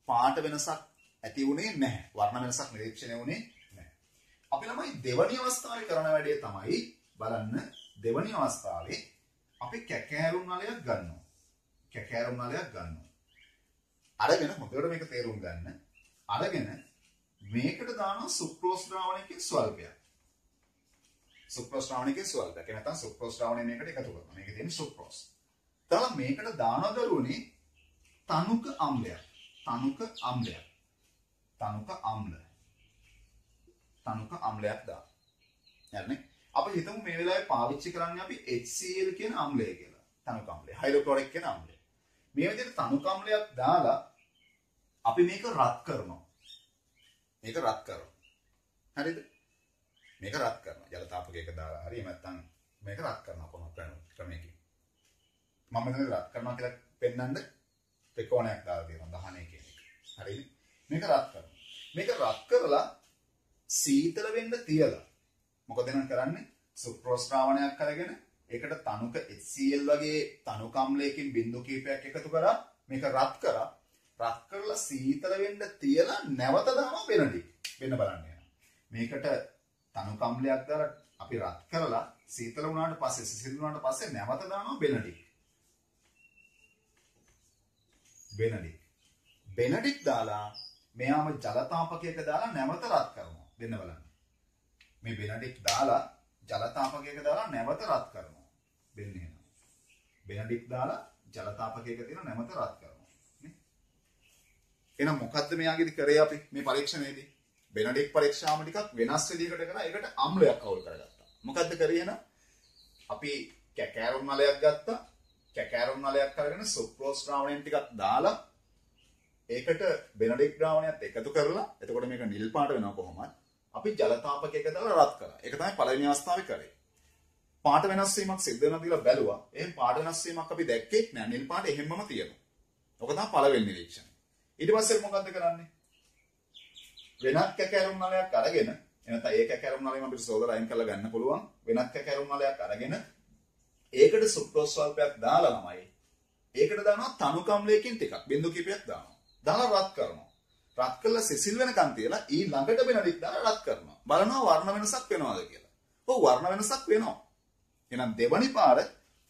පාට වෙනසක් ඇති වුණේ නැහැ. වර්ණ වෙනසක් නිරීක්ෂණය වුණේ නැහැ. අපි ළමයි දෙවැනි අවස්ථාවේ කරන වැඩේ තමයි බලන්න දෙවැනි අවස්ථාවේ අපි කැකෑරුම් නලයක් ගන්නවා. කැකෑරුම් නලයක් ගන්නවා. අරගෙන හොඳට මේක තේරුම් ගන්න. අරගෙන මේකට දානවා සුක්‍රෝස් ද්‍රාවණයකින් ස්වල්පයක්. සුක්‍රෝස් ද්‍රාවණයකින් ස්වල්පයක්. ඒ නැත්නම් සුක්‍රෝස් ද්‍රාවණය මේකට එකතු කරනවා. මේකේ තියෙන සුක්‍රෝස්. තාම මේකට දානවා දරුවනේ තනුක අම්ලයක්. තනුක අම්ලයක්. තනුක අම්ල. තනුක අම්ලයක් දාන්න. හරිනේ? අපි හිතමු මේ වෙලාවේ පාවිච්චි කරන්නේ අපි HCl කියන අම්ලය කියලා. තනුක අම්ලය. හයිඩ්‍රොක්ලොරික් කියන අම්ලය. මේ විදිහට තනුක අම්ලයක් දාලා අපි මේක රත් කරනවා. මේක රත් කරනවා. හරිද? මේක රත් කරනවා. ජල තාපකයක දාලා හරි නැත්නම් මේක රත් කරනවා කොහොමද ක්‍රමයකින්. මම මෙතන රත් කරනවා කියලා පෙන්නන්න ත්‍රිකෝණයක් දාලා තියෙනවා 19 කියන එක. හරිද? මේක රත් කරනවා. මේක රත් කරලා සීතල වෙන්න තියලා මොකද නම් කරන්නේ? සුක්‍රෝස් ද්‍රාවණයක් අරගෙන ඒකට තනුක HCl වගේ තනුක අම්ලයකින් බිඳු කීපයක් එකතු කරා මේක රත් කරා. රත් කරලා සීතල වෙන්න තියලා නැවත දානවා බෙනඩික්. වෙන්න බලන්න යනවා. මේකට තනුක අම්ලයක් දාලා අපි රත් කරලා සීතල වුණාට පස්සේ සිසිල් වුණාට පස්සේ නැවත දානවා බෙනඩික්. බෙනඩික්. බෙනඩික් දාලා මෙයාම ජලතාපකයක දාලා නැවත රත් කරනවා. දෙන්න බලන්න. මේ බෙනඩික් දාලා ජලතාපකයක දාලා නැවත රත් කරනවා. වෙන්නේ එහෙනම්. බෙනඩික් දාලා ජලතාපකයක තියෙන නැවත රත් කරනවා. නේ? එහෙනම් මොකද්ද මෙයාගේදී කරේ අපි මේ පරීක්ෂණයේදී? බෙනඩික් පරීක්ෂාව ටිකක් වෙනස් විදිහකට කරලා ඒකට අම්ලයක් අවුල් කරගත්තා. මොකද්ද කරේ එහෙනම්? අපි කැකෑරුම් නලයක් ගත්තා. කැකෑරුම් නලයක් අරගෙන සුක්‍රෝස් ද්‍රාවණයෙන් ටිකක් දාලා ඒකට බෙනඩික් ද්‍රාවණයත් එකතු කරලා එතකොට මේක නිල් පාට වෙනවා කොහොමද? අපි ජලතාපකයක දාලා රත් කරා. ඒක තමයි පළවෙනි අවස්ථාවේ කරේ. පාට වෙනස් වීමක් සිද්ධ වෙනවා කියලා බැලුවා. එහෙන් පාට වෙනස් වීමක් අපි දැක්කේ නෑ. නිල් පාට එහෙම්මම තියෙනවා. ඔක තමයි පළවෙනි නිරීක්ෂණය. ඊට පස්සේ මොකද්ද කරන්නේ? වෙනත් කැකෑරුම් නලයක් අරගෙන එනත ඒ කැකෑරුම් නලයෙන් අපිට සෝලර් අයින් කරලා ගන්න පුළුවන්. වෙනත් කැකෑරුම් නලයක් අරගෙන ඒකට සුක්‍රෝස් ස්වල්පයක් දාලා ළමයි ඒකට දානවා තනු කම්ලයකින් ටිකක් බින්දු කිපයක් දානවා. දාලා රත් කරනවා. රත් කළා සිසිල් වෙනකන් තියලා ඊ ළඟට බෙනඩික් දාලා රත් කරනවා. බලනවා වර්ණ වෙනසක් වෙනවද කියලා. ඔව් වර්ණ වෙනසක් වෙනවා. එහෙනම් දෙවනි පාර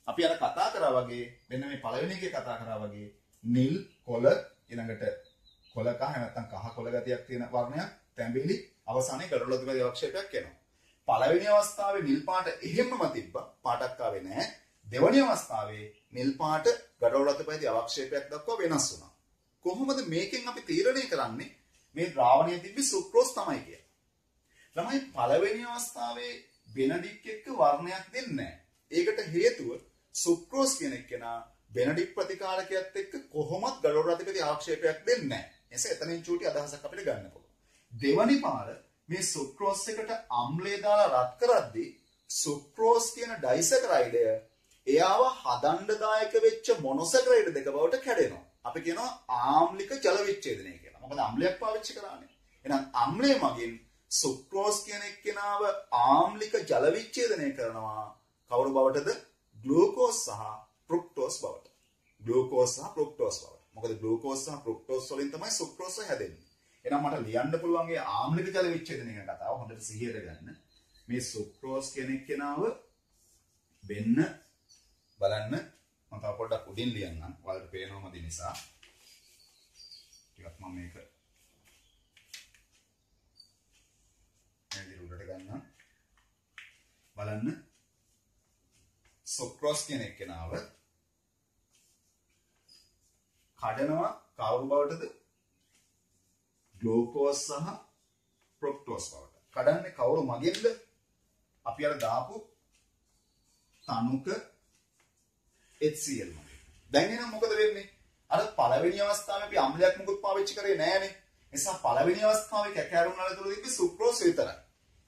අපි අර කතා කරා වගේ මෙන්න මේ පළවෙනි එකේ කතා කරා වගේ නිල් කොළ ඊළඟට කොළ කහ නැත්නම් කහ කොළ ගතියක් තියෙන වර්ණයක් තැඹිලි අවසානයේ ගඩොල් අතුමේ අවක්ෂේපයක් එනවා. පළවෙනි අවස්ථාවේ නිල් පාට එහෙම්මම තිබ්බා පාටක් ආවේ නැහැ. දෙවැනි අවස්ථාවේ නිල් පාට ගඩොල් අතුමේ අවක්ෂේපයක් දක්වා වෙනස් වුණා. කොහොමද මේකෙන් අපි තීරණය කරන්නේ මේ ද්‍රාවණයේ තිබි සුක්‍රෝස් තමයි කියලා. ළමයි පළවෙනි අවස්ථාවේ බෙනඩික් එක්ක වර්ණයක් දෙන්නේ නැහැ. ඒකට හේතුව සුක්‍රෝස් කියන එකනා බෙනඩික් ප්‍රතිකාරකයත් එක්ක කොහොමත් ගඩොල් රතිපති ආක්ෂේපයක් දෙන්නේ නැහැ. එසේ එතනින් චූටි අදහසක් අපිට ගන්න පුළුවන්. දෙවනි පාර මේ සුක්‍රෝස් එකට අම්ලය දාලා රත් කරද්දී සුක්‍රෝස් කියන ඩයිසැකරයිඩය එයාව හදන්න දායක වෙච්ච මොනොසැකරයිඩ් දෙක බවට කැඩෙනවා. අපි කියනවා ආම්ලික ජල විච්ඡේදනය කියලා. මොකද අම්ලයක් පාවිච්චි කරන්නේ. එහෙනම් අම්ලය මගින් සුක්‍රෝස් කියන එක්කෙනාව ආම්ලික ජල විච්ඡේදනය කරනවා. කවුරු බවටද? ග්ලූකෝස් සහ ෆ්‍රුක්ටෝස් බවට. ග්ලූකෝස් සහ ෆ්‍රුක්ටෝස් බවට. මොකද ග්ලූකෝස් සහ ෆ්‍රුක්ටෝස් වලින් තමයි සුක්‍රෝස් හැදෙන්නේ. එහෙනම් මට ලියන්න පුළුවන් මේ ආම්ලික ජල විච්ඡේදනය ගැන කතාව හොඳට සිහියට ගන්න. මේ සුක්‍රෝස් කියන එක්කෙනාව වෙන්න බලන්න මම තව පොඩ්ඩක් උඩින් ලියන්නම්. ඔයාලට පේනවම දි නිසා. ටිකක් මම මේක එළියට උඩට ගන්නම්. බලන්න සුක්‍රෝස් කියන එක්කෙනාව කඩනවා කවුරු බවටද? ග්ලූකෝස් සහ ෆ්‍රුක්ටෝස් බවට. කඩන්නේ කවුරු මගින්ද? අපි අර දාපු තනුක HCl මගින්. දැන් එහෙනම් මොකද වෙන්නේ? අර පළවෙනි අවස්ථාවේ අපි අම්ලයක් මුකුත් පාවිච්චි කරේ නෑනේ. නිසා පළවෙනි අවස්ථාවේ කැකෑරුම් වල තුල තිබ්බේ සුක්‍රෝස් විතරයි.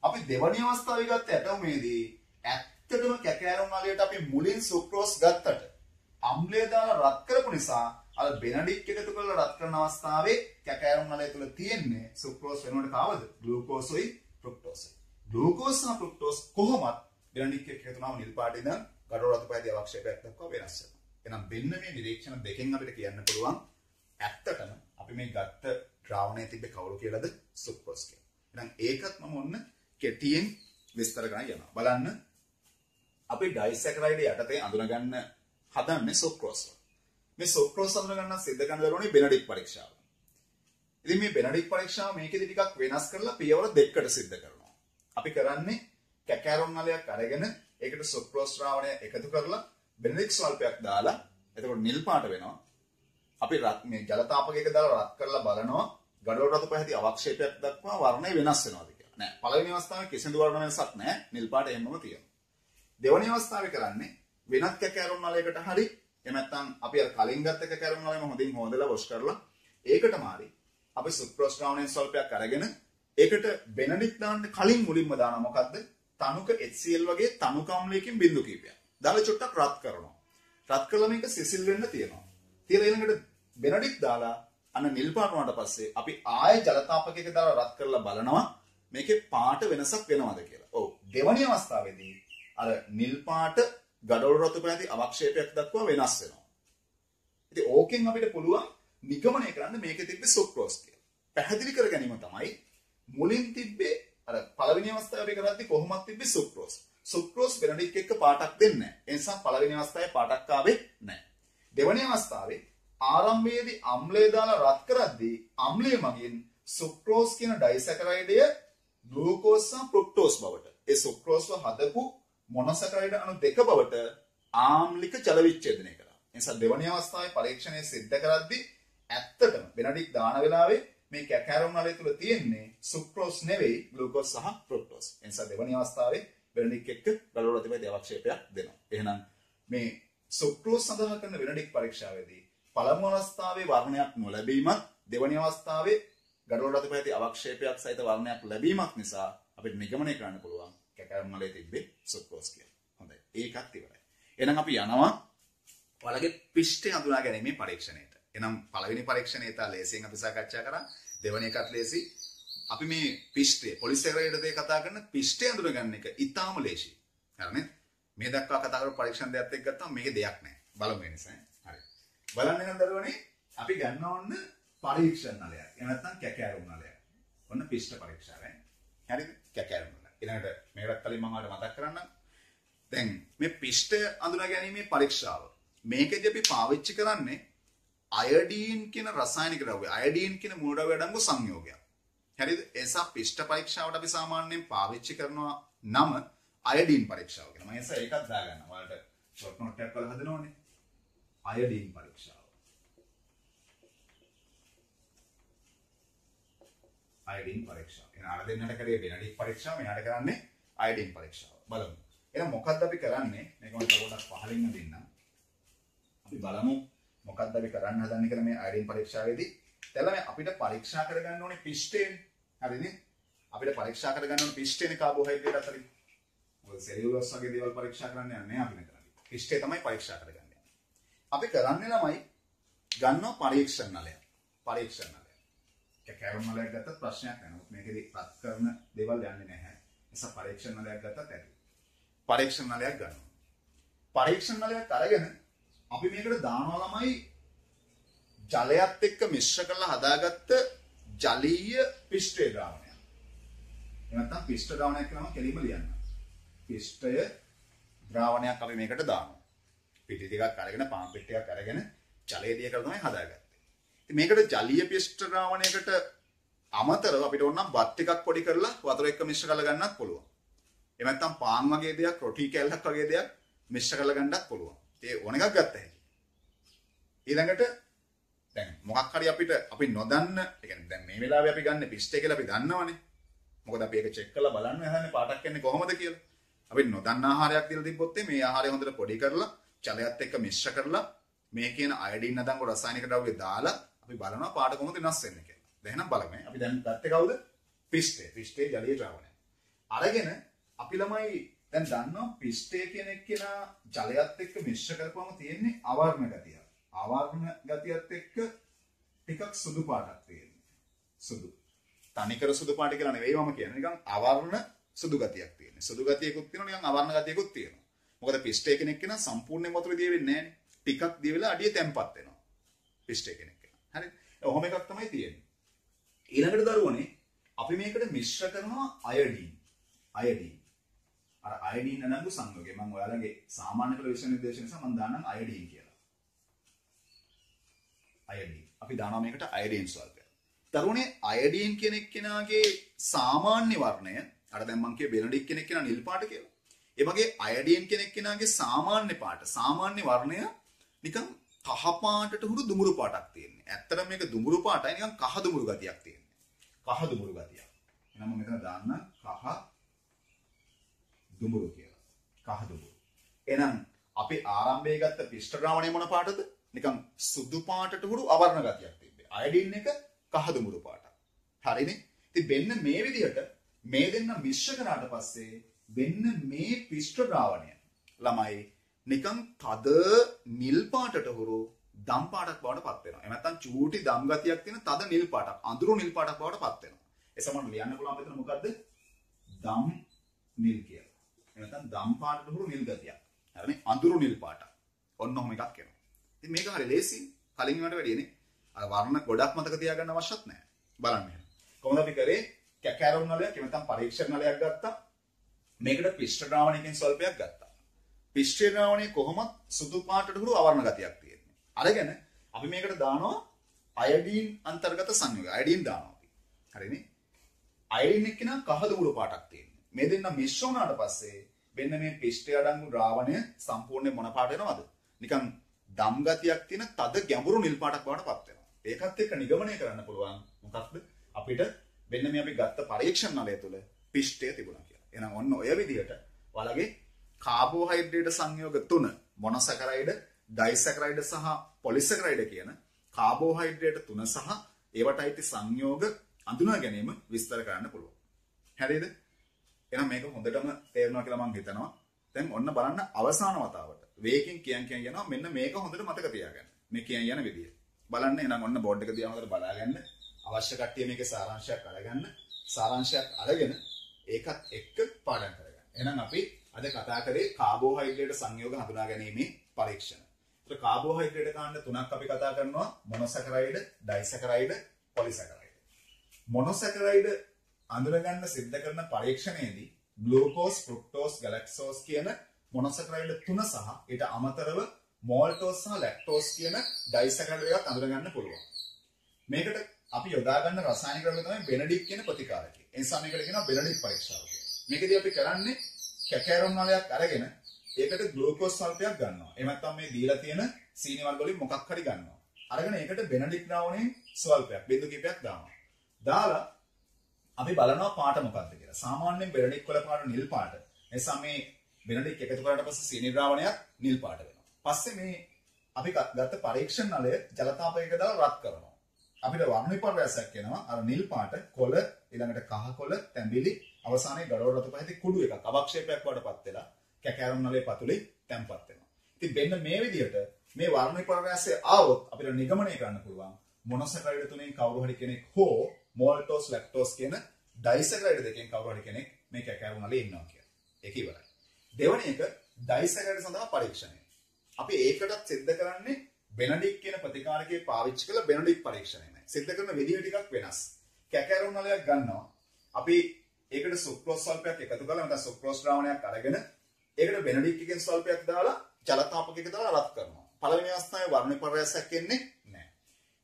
අපි දෙවෙනි අවස්ථාවේ ගත්ත ඇටෝමේදී ඇත්තටම කැකෑරුම් වලට අපි මුලින් සුක්‍රෝස් ගත්තට අම්ලය දාලා රත් කරපු නිසා අර බෙනඩික් එකතු කරලා රත් කරන අවස්ථාවේ කැකෑරුම් වල තුල තියෙන්නේ සුක්‍රෝස් වෙනකොට කාවද? ග්ලූකෝසොයි ෆ්‍රුක්ටෝසොයි. ග්ලූකෝස් සහ ෆ්‍රුක්ටෝස් කොහොමත් බෙනඩික් එකතු කරනම නිල් පාට ඉඳන් ගඩොල් රතුපැහැති අවක්ෂේපයක් දක්වා වෙනස් වෙනවා. එහෙනම් මෙන්න මේ නිරීක්ෂණ දෙකෙන් අපිට කියන්න පුළුවන් ඇත්තටම අපි මේ ගත්ත ද්‍රාවණයේ තිබ්බේ කවුරු කියලාද? සුක්‍රෝස් කියලා. එහෙනම් ඒකත් මම ඔන්න කෙටියෙන් විස්තර කරන්න යනවා. බලන්න අපි ඩයිසැකරයිඩ් යටතේ අඳුනගන්න හදන්නේ සුක්‍රෝස්. මේ සුක්‍රෝස් අඳුනගන්න සිද්ධ කරන දරුවනේ බෙනඩික් පරීක්ෂාව. ඉතින් මේ බෙනඩික් පරීක්ෂාව මේකෙදි ටිකක් වෙනස් කරලා පියවර දෙකකට සිද්ධ කරනවා. අපි කරන්නේ කැකෑරුම් නලයක් අරගෙන ඒකට සුක්‍රෝස් ද්‍රාවණය එකතු කරලා බෙනඩික් ස්වල්පයක් දාලා එතකොට නිල් පාට වෙනවා. අපි මේ ජල තාපකයක දාලා රත් කරලා බලනවා ගඩොල් රතු පැහැති අවක්ෂේපයක් දක්වා වර්ණය වෙනස් වෙනවද කියලා. නෑ. පළවෙනි අවස්ථාවේ කිසිදු වර්ණ වෙනසක් නෑ. නිල් පාට එහෙමම තියෙනවා. දෙවෙනි අවස්ථාවේ කරන්නේ වෙනත් කැකෑරුම් නලයකට හරි එහෙම නැත්නම් අපි අර කලින් ගත්ත කැකෑරුම් නලයම හොඳින් හොදලා වොෂ් කරලා ඒකට මාරි අපි සුක්‍රෝස් ද්‍රාවණයෙන් ස්වල්පයක් අරගෙන ඒකට බෙනඩික් දාන්න කලින් මුලින්ම දානවා මොකද්ද? තනුක HCl වගේ තනුක අම්ලයකින් බිඳු කිහිපයක්. දාලා චුට්ටක් රත් කරනවා. රත් කළා මේක සිසිල් වෙන්න තියනවා. තියලා ඊළඟට බෙනඩික් දාලා අන්න නිල් පාට වුණාට පස්සේ අපි ආයෙ ජල තාපකයක දාලා රත් කරලා බලනවා මේකේ පාට වෙනසක් වෙනවද කියලා. ඔව්. දෙවැනි අවස්ථාවේදී අර නිල් පාට ගඩොල් රතු පැහැති අවක්ෂේපයක් දක්වා වෙනස් වෙනවා. ඉතින් ඕකෙන් අපිට පුළුවන් නිගමනය කරන්න මේකේ තිබ්බේ සුක්‍රෝස් කියලා. පැහැදිලි කර ගැනීම තමයි මුලින් තිබ්බේ අර පළවෙනි අවස්ථාවේ අපි කරද්දී කොහොමද තිබ්බේ සුක්‍රෝස්. සුක්‍රෝස් බෙනඩික් එක්ක පාටක් දෙන්නේ නැහැ. ඒ නිසා පළවෙනි අවස්ථාවේ පාටක් ආවේ නැහැ. දෙවෙනි අවස්ථාවේ ආරම්භයේදී අම්ලය දාලා රත් කරද්දී අම්ලය මගින් සුක්‍රෝස් කියන ඩයිසැකරයිඩය ග්ලූකෝස් සහ ෆ්‍රුක්ටෝස් බවට ඒ සුක්‍රෝස්ව හදපු මොනොසැකරයිඩ් අණු දෙක බවට ආම්ලික ජල විච්ඡේදනය කළා. ඒ නිසා දෙවෙනි අවස්ථාවේ පරීක්ෂණය සිද්ධ කරද්දී ඇත්තටම බෙනඩික් දාන වෙලාවේ මේ කැකෑරුම් නලය තුල තියෙන්නේ සුක්‍රෝස් නෙවෙයි ග්ලූකෝස් සහ ෆ්‍රුක්ටෝස්. ඒ නිසා දෙවෙනි අවස්ථාවේ බෙනඩික් එක්ක ගඩොල් රතුපැහැති අවක්ෂේපයක් දෙනවා. එහෙනම් මේ සුක්‍රෝස් සඳහා කරන බෙනඩික් පරීක්ෂාවේදී පළමු අවස්ථාවේ වර්ණයක් නොලැබීමත් දෙවෙනි අවස්ථාවේ ගඩොල් රතුපැහැති අවක්ෂේපයක් සහිත වර්ණයක් ලැබීමක් නිසා අපිට නිගමනය කරන්න පුළුවන් කැකෑරුම් නලයේ තිබ්බේ සුක්‍රෝස් කියලා. හොඳයි. ඒකත් ඉවරයි. එහෙනම් අපි යනවා ඔයාලගේ පිෂ්ඨය හඳුනා ගැනීමේ පරීක්ෂණයට. එහෙනම් පළවෙනි පරීක්ෂණය තා ලේසියෙන් අපි සාකච්ඡා කරා. දෙවෙනි එකත් ලේසි. අපි මේ පිෂ්ඨය පොලිසැකරේට දෙය කතා කරන පිෂ්ඨය අඳුරගන්න එක ඉතාම ලේසි. හරිනේ? මේ දක්වා කතා කරපු පරීක්ෂණ දෙයක් එක්ක ගත්තම මේකේ දෙයක් නැහැ. බලමු ඒ නිසා. හරි. බලන්න නම් දරුවනේ අපි ගන්න ඕන පරීක්ෂණ නලයක්. එහෙම නැත්නම් කැකෑරුම් නලයක්. ඔන්න පිෂ්ඨ පරීක්ෂාවයි. හරිද? කැකෑරුම් නලය. ඊළඟට මේකට කලින් මම ඔයාලට මතක් කරන්නම්. දැන් මේ පිෂ්ඨය අඳුනා ගැනීමේ පරීක්ෂාව. මේකෙදි අපි පාවිච්චි කරන්නේ අයඩීන් කියන රසායනික ද්‍රව්‍ය. අයඩීන් කියන මූලද්‍රව්‍ය අඩංගු සංයෝගයක්. හරිද? ඒ නිසා පිෂ්ඨ පරීක්ෂාවට අපි සාමාන්‍යයෙන් පාවිච්චි කරනවා නම අයඩීන් පරීක්ෂාව කියලා. මම ඒකත් දාගන්නවා. ඔයාලට ෂොට් නෝට් එකක් වල හදනෝනේ. අයඩීන් පරීක්ෂාව. අයඩීන් පරීක්ෂාව. එහෙනම් අර දෙන්නට කරේ වෙනඩික් පරීක්ෂාව, මෙයාට කරන්නේ අයඩීන් පරීක්ෂාව. බලමු. එහෙනම් මොකක්ද අපි කරන්නේ? මේක මම පොඩ්ඩක් පහලින්ම දෙන්නම්. අපි බලමු මොකක්ද අපි කරන්න හදන්නේ කියලා මේ අයඩීන් පරීක්ෂාවේදී. දැන් අපිට පරීක්ෂා කරගන්න ඕනේ පිෂ්ඨයනේ. හරිනේ? අපිට පරීක්ෂා කරගන්න ඕනේ පිෂ්ඨයනේ කාබෝහයිඩ්‍රේට් අතරින්. මොකද සෙලියුලෝස් වගේ දේවල් පරීක්ෂා කරන්න යන්නේ අපි මෙතනදී. පිෂ්ඨය තමයි පරීක්ෂා කරගන්නේ. අපි කරන්නේ ළමයි ගන්නවා පරීක්ෂණ නලයක්. පරීක්ෂණ නලයක්. කැකෑරුම් නලයක් ගත්තත් ප්‍රශ්නයක් නැහැ. මොකද මේකෙදි රත් කරන දේවල් යන්නේ නැහැ. නිසා පරීක්ෂණ නලයක් ගත්තත් ඇති. පරීක්ෂණ නලයක් ගන්නවා. පරීක්ෂණ නලයක් අරගෙන අපි මේකට දානවා ළමයි ජලයත් එක්ක මිශ්‍ර කරලා හදාගත්ත ජලීය පිෂ්ඨය ද්‍රාවණයක්. එහෙම නැත්නම් පිෂ්ඨ ද්‍රාවණයක් කියලාම කෙලින්ම ලියන්න. පිෂ්ඨය ද්‍රාවණයක් අපි මේකට දානවා. පිටි ටිකක් අරගෙන පාන් පිටි ටිකක් අරගෙන ජලය දිය කරලා තමයි හදාගත්තේ. ඉතින් මේකට ජලීය පිෂ්ඨ ද්‍රාවණයකට අමතරව අපිට ඕන නම් බත් ටිකක් පොඩි කරලා වතුර එක්ක මිශ්‍ර කරලා ගන්නත් පුළුවන්. එහෙම නැත්නම් පාන් වගේ දෙයක්, රොටි කෑල්ලක් වගේ දෙයක් මිශ්‍ර කරලා ගන්නත් පුළුවන්. ඒ ඕන එකක් ගත්ත හැකි. ඊළඟට දැන් මොකක් හරි අපිට අපි නොදන්න, ඒ කියන්නේ දැන් මේ වෙලාවේ අපි ගන්න පිෂ්ඨය කියලා අපි දන්නවනේ. මොකද අපි ඒක චෙක් කරලා බලන්න හදන්නේ පාටක් එන්නේ කොහොමද කියලා. අපි නොදන්න ආහාරයක් දීලා තිබ්බොත් මේ ආහාරය හොඳට පොඩි කරලා ජලයත් එක්ක මිශ්‍ර කරලා මේ කියන අයඩින් අදංගු රසායනික ද්‍රව්‍ය දාලා අපි බලනවා පාට කොහොමද වෙනස් වෙන්නේ කියලා. දැන් එහෙනම් බලමු. අපි දැන් ගත්තේ කවුද? පිෂ්ඨය. පිෂ්ඨයේ ජලීය ද්‍රවණය. අරගෙන අපි ළමයි දැන් දන්නවා පිෂ්ඨය කියන එක්කෙනා ජලයත් එක්ක මිශ්‍ර කරපුවම තියෙන්නේ අවර්ණ ගතිය. අවර්ණ ගතියත් එක්ක ටිකක් සුදු පාටක් තියෙනවා. සුදු. තනිකර සුදු පාට කියලා නෙවෙයි මම කියන්නේ. නිකන් අවර්ණ සුදු ගතියක් තියෙනවා. සුදු ගතියකුත් තියෙනවා, නිකන් අවර්ණ ගතියකුත් තියෙනවා. මොකද පිෂ්ඨය කෙනෙක් කෙනා සම්පූර්ණයෙන් වතුර දිය වෙන්නේ නැහැ නේ. ටිකක් දිය වෙලා අඩිය තැම්පත් වෙනවා. පිෂ්ඨය කෙනෙක් කෙනා. හරි. ඔහොම එකක් තමයි තියෙන්නේ. ඊළඟට දරුවනේ අපි මේකට මිශ්‍ර කරනවා අයඩීන්. අයඩීන්. අර අයඩීන් අනංගු සංයෝගය මම ඔයාලගේ සාමාන්‍ය කළ විෂය නිර්දේශන නිසා මම දාන්නම් අයඩීන් කියලා. අයඩීන්. අපි දානවා මේකට අයඩීන් ස්වල්පය. දරුවනේ අයඩීන් කියන එක්කෙනාගේ සාමාන්‍ය වර්ණය අර දැන් මම කිය බෙනඩික් කෙනෙක් කෙනා නිල් පාට කියලා. ඒ වගේ අයඩීන් කෙනෙක් කෙනාගේ සාමාන්‍ය පාට සාමාන්‍ය වර්ණය නිකන් කහ පාටට හුරු දුමුරු පාටක් තියෙන්නේ. ඇත්තටම මේක දුමුරු පාටයි නිකන් කහ දුමුරු ගතියක් තියෙන්නේ. කහ දුමුරු ගතියක්. එහෙනම් මම මෙතන දාන්න කහ දුමුරු කියලා. කහ දුමුරු. එහෙනම් අපි ආරම්භයේ ගත්ත පිෂ්ඨ ද්‍රාවණය මොන පාටද? නිකන් සුදු පාටට හුරු අවර්ණ ගතියක් තිබ්බේ. අයඩින් එක කහ දුමුරු පාටක්. හරිනේ? ඉතින් මෙන්න මේ විදිහට මේ දෙන්න මිශ්‍ර කරාට පස්සේ මෙන්න මේ පිෂ්ඨ ද්‍රාවණය ළමයි නිකන් තද නිල් පාටට හුරු දම් පාටක් බවට පත් වෙනවා. එහෙම නැත්නම් චූටි දම් ගතියක් තියෙන තද නිල් පාටක්, අඳුරු නිල් පාටක් බවට පත් වෙනවා. ඒ සමහරවිට ලියන්න පුළුවන් මෙතන මොකද්ද? දම් නිල් කියලා. එහෙම නැත්නම් දම් පාටට හුරු නිල් ගතියක්. හරිනේ? අඳුරු නිල් පාටක්. ඔන්න ඔහොම එකක් එනවා. ඉතින් මේක හරිය ලේසි. කලින් වලට වැඩියනේ. අර වර්ණ ගොඩක් මතක තියාගන්න අවශ්‍යත් නැහැ. බලන්න එහෙනම්. කොහොමද අපි කරේ? කැකෑරුම් නලයක්, එහෙම නැත්නම් පරීක්ෂණ නලයක් ගත්තා. මේකට පිෂ්ඨ ද්‍රාවණයකින් ස්වල්පයක් ගත්තා. පිෂ්ඨ ද්‍රාවණයේ කොහොමත් සුදු පාටට හුරු අවර්ණ ගතියක් තියෙනවා. අරගෙන අපි මේකට දානවා අයඩීන් අන්තර්ගත සංයෝගය. අයඩීන් දානවා අපි. හරිනේ? අයඩීන් එක්කන කහ දුමුරු පාටක් තියෙනවා. මේ දෙන්න මිශ්‍ර වුණාට පස්සේ මෙන්න මේ පිෂ්ඨය අඩංගු ද්‍රාවණය සම්පූර්ණයෙන් මොන පාට වෙනවද? නිකන් දම් ගතියක් තියෙන තද ගැඹුරු නිල් පාටක් බවට පත් වෙනවා. ඒකත් එක්ක නිගමනය කරන්න පුළුවන් මොකක්ද? අපිට මෙන්න මේ අපි ගත්ත පරීක්ෂණ නලය තුළ පිෂ්ඨය තිබුණා කියලා. එහෙනම් ඔන්න ඔය විදිහට ඔයාලගේ කාබෝහයිඩ්‍රේට් සංයෝග 3 මොනොසැකරයිඩ්, ඩයිසැකරයිඩ් සහ පොලිසැකරයිඩ් කියන කාබෝහයිඩ්‍රේට් 3 සහ ඒවට අයිති සංයෝග අඳුනා ගැනීම විස්තර කරන්න පුළුවන්. හරිද? එහෙනම් මේක හොඳටම තේරෙනවා කියලා මම හිතනවා. දැන් ඔන්න බලන්න අවසාන වතාවට. වේගයෙන් කියන් යනවා මෙන්න මේක හොඳට මතක තියාගන්න. මේ කියන් යන විදිය. බලන්න එහෙනම් ඔන්න බෝඩ් එක දිහා හොඳට බලාගන්න. අවශ්‍ය කට්ටිය මේකේ සාරාංශයක් අරගන්න. සාරාංශයක් අරගෙන ඒකත් එක්ක පාඩම් කරගන්න. එහෙනම් අපි අද කතා කරේ කාබෝහයිඩ්‍රේට් සංයෝග හඳුනා ගැනීමේ පරීක්ෂණ. ඒත් කාබෝහයිඩ්‍රේට් කාණ්ඩ තුනක් අපි කතා කරනවා මොනොසැකරයිඩ්, ඩයිසැකරයිඩ්, පොලිසැකරයිඩ්. මොනොසැකරයිඩ් අඳුරගන්න සිද්ධ කරන පරීක්ෂණයේදී ග්ලූකෝස්, ෆ්‍රුක්ටෝස්, ගැලැක්ටෝස් කියන මොනොසැකරයිඩ් තුන සහ ඊට අමතරව මෝල්ටෝස් සහ ලැක්ටෝස් කියන ඩයිසැකරයිඩ් එකක් අඳුරගන්න පුළුවන්. මේකට අපි යොදා ගන්න රසායනික ද්‍රව්‍ය තමයි බෙනඩික් කියන ප්‍රතිකාරකය. ඒ නිසා මේකට කියනවා බෙනඩික් පරීක්ෂාව කියලා. මේකදී අපි කරන්නේ කැකෑරොන් වලයක් අරගෙන ඒකට ග්ලූකෝස් සල්පයක් ගන්නවා. එහෙම නැත්නම් මේ දීලා තියෙන සීනි වර්ග වලින් මොකක් හරි ගන්නවා. අරගෙන ඒකට බෙනඩික් ද්‍රාවණයෙන් ස්වල්පයක් බිඳු කිහිපයක් දානවා. දාලා අපි බලනවා පාට මොකක්ද කියලා. සාමාන්‍යයෙන් බෙනඩික් වල පාට නිල් පාට. ඒ නිසා මේ බෙනඩික් එකතු කරාට පස්සේ සීනි ද්‍රාවණයක් නිල් පාට වෙනවා. පස්සේ මේ අපි ගත්ත පරීක්ෂණ නලය ජල තාපයක දාලා රත් කරනවා. අපිට වර්ණ විපර්යාසයක් එනවා. අර නිල් පාට කොළ ඊළඟට කහ කොළ තැඹිලි අවසානයේ ගඩොල් රතු පහේ කුඩු එකක් අවක්ෂේපයක් වඩපත් වෙලා කැකෑරුම් නලේ පතුලේ තැම්පත් වෙනවා. ඉතින් මෙන්න මේ විදිහට මේ වර්ණ විපර්යාසය ආවොත් අපිට නිගමනය කරන්න පුළුවන් මොනොසැකරයිඩ් තුනෙන් කවුරු හරි කෙනෙක් හෝ මෝල්ටෝස් ලැක්ටෝස් කියන ඩයිසැකරයිඩ් දෙකෙන් කවුරු හරි කෙනෙක් මේ කැකෑරුම් නලේ ඉන්නවා කියලා. ඒක ඉවරයි. දෙවැනි එක ඩයිසැකරයිඩ් සඳහා පරීක්ෂණය. අපි ඒකටත් සිද්ධ කරන්නේ බෙනඩික් කියන ප්‍රතිකාරකයේ පාවිච්චි කළ බෙනඩික් පරීක්ෂණය. සිද්ධ කරන විදිහ ටිකක් වෙනස්. කැකෑරුම් නලයක් ගන්නවා. අපි ඒකට සුක්‍රෝස් සල්පයක් එකතු කරලා නැත්නම් සුක්‍රෝස් ද්‍රාවණයක් අරගෙන ඒකට බෙනඩික් එකෙන් සල්පයක් දාලා ජල තාපකයක දාලා රත් කරනවා. පළවෙනි අවස්ථාවේ වර්ණ විපර්යාසයක් එන්නේ නැහැ.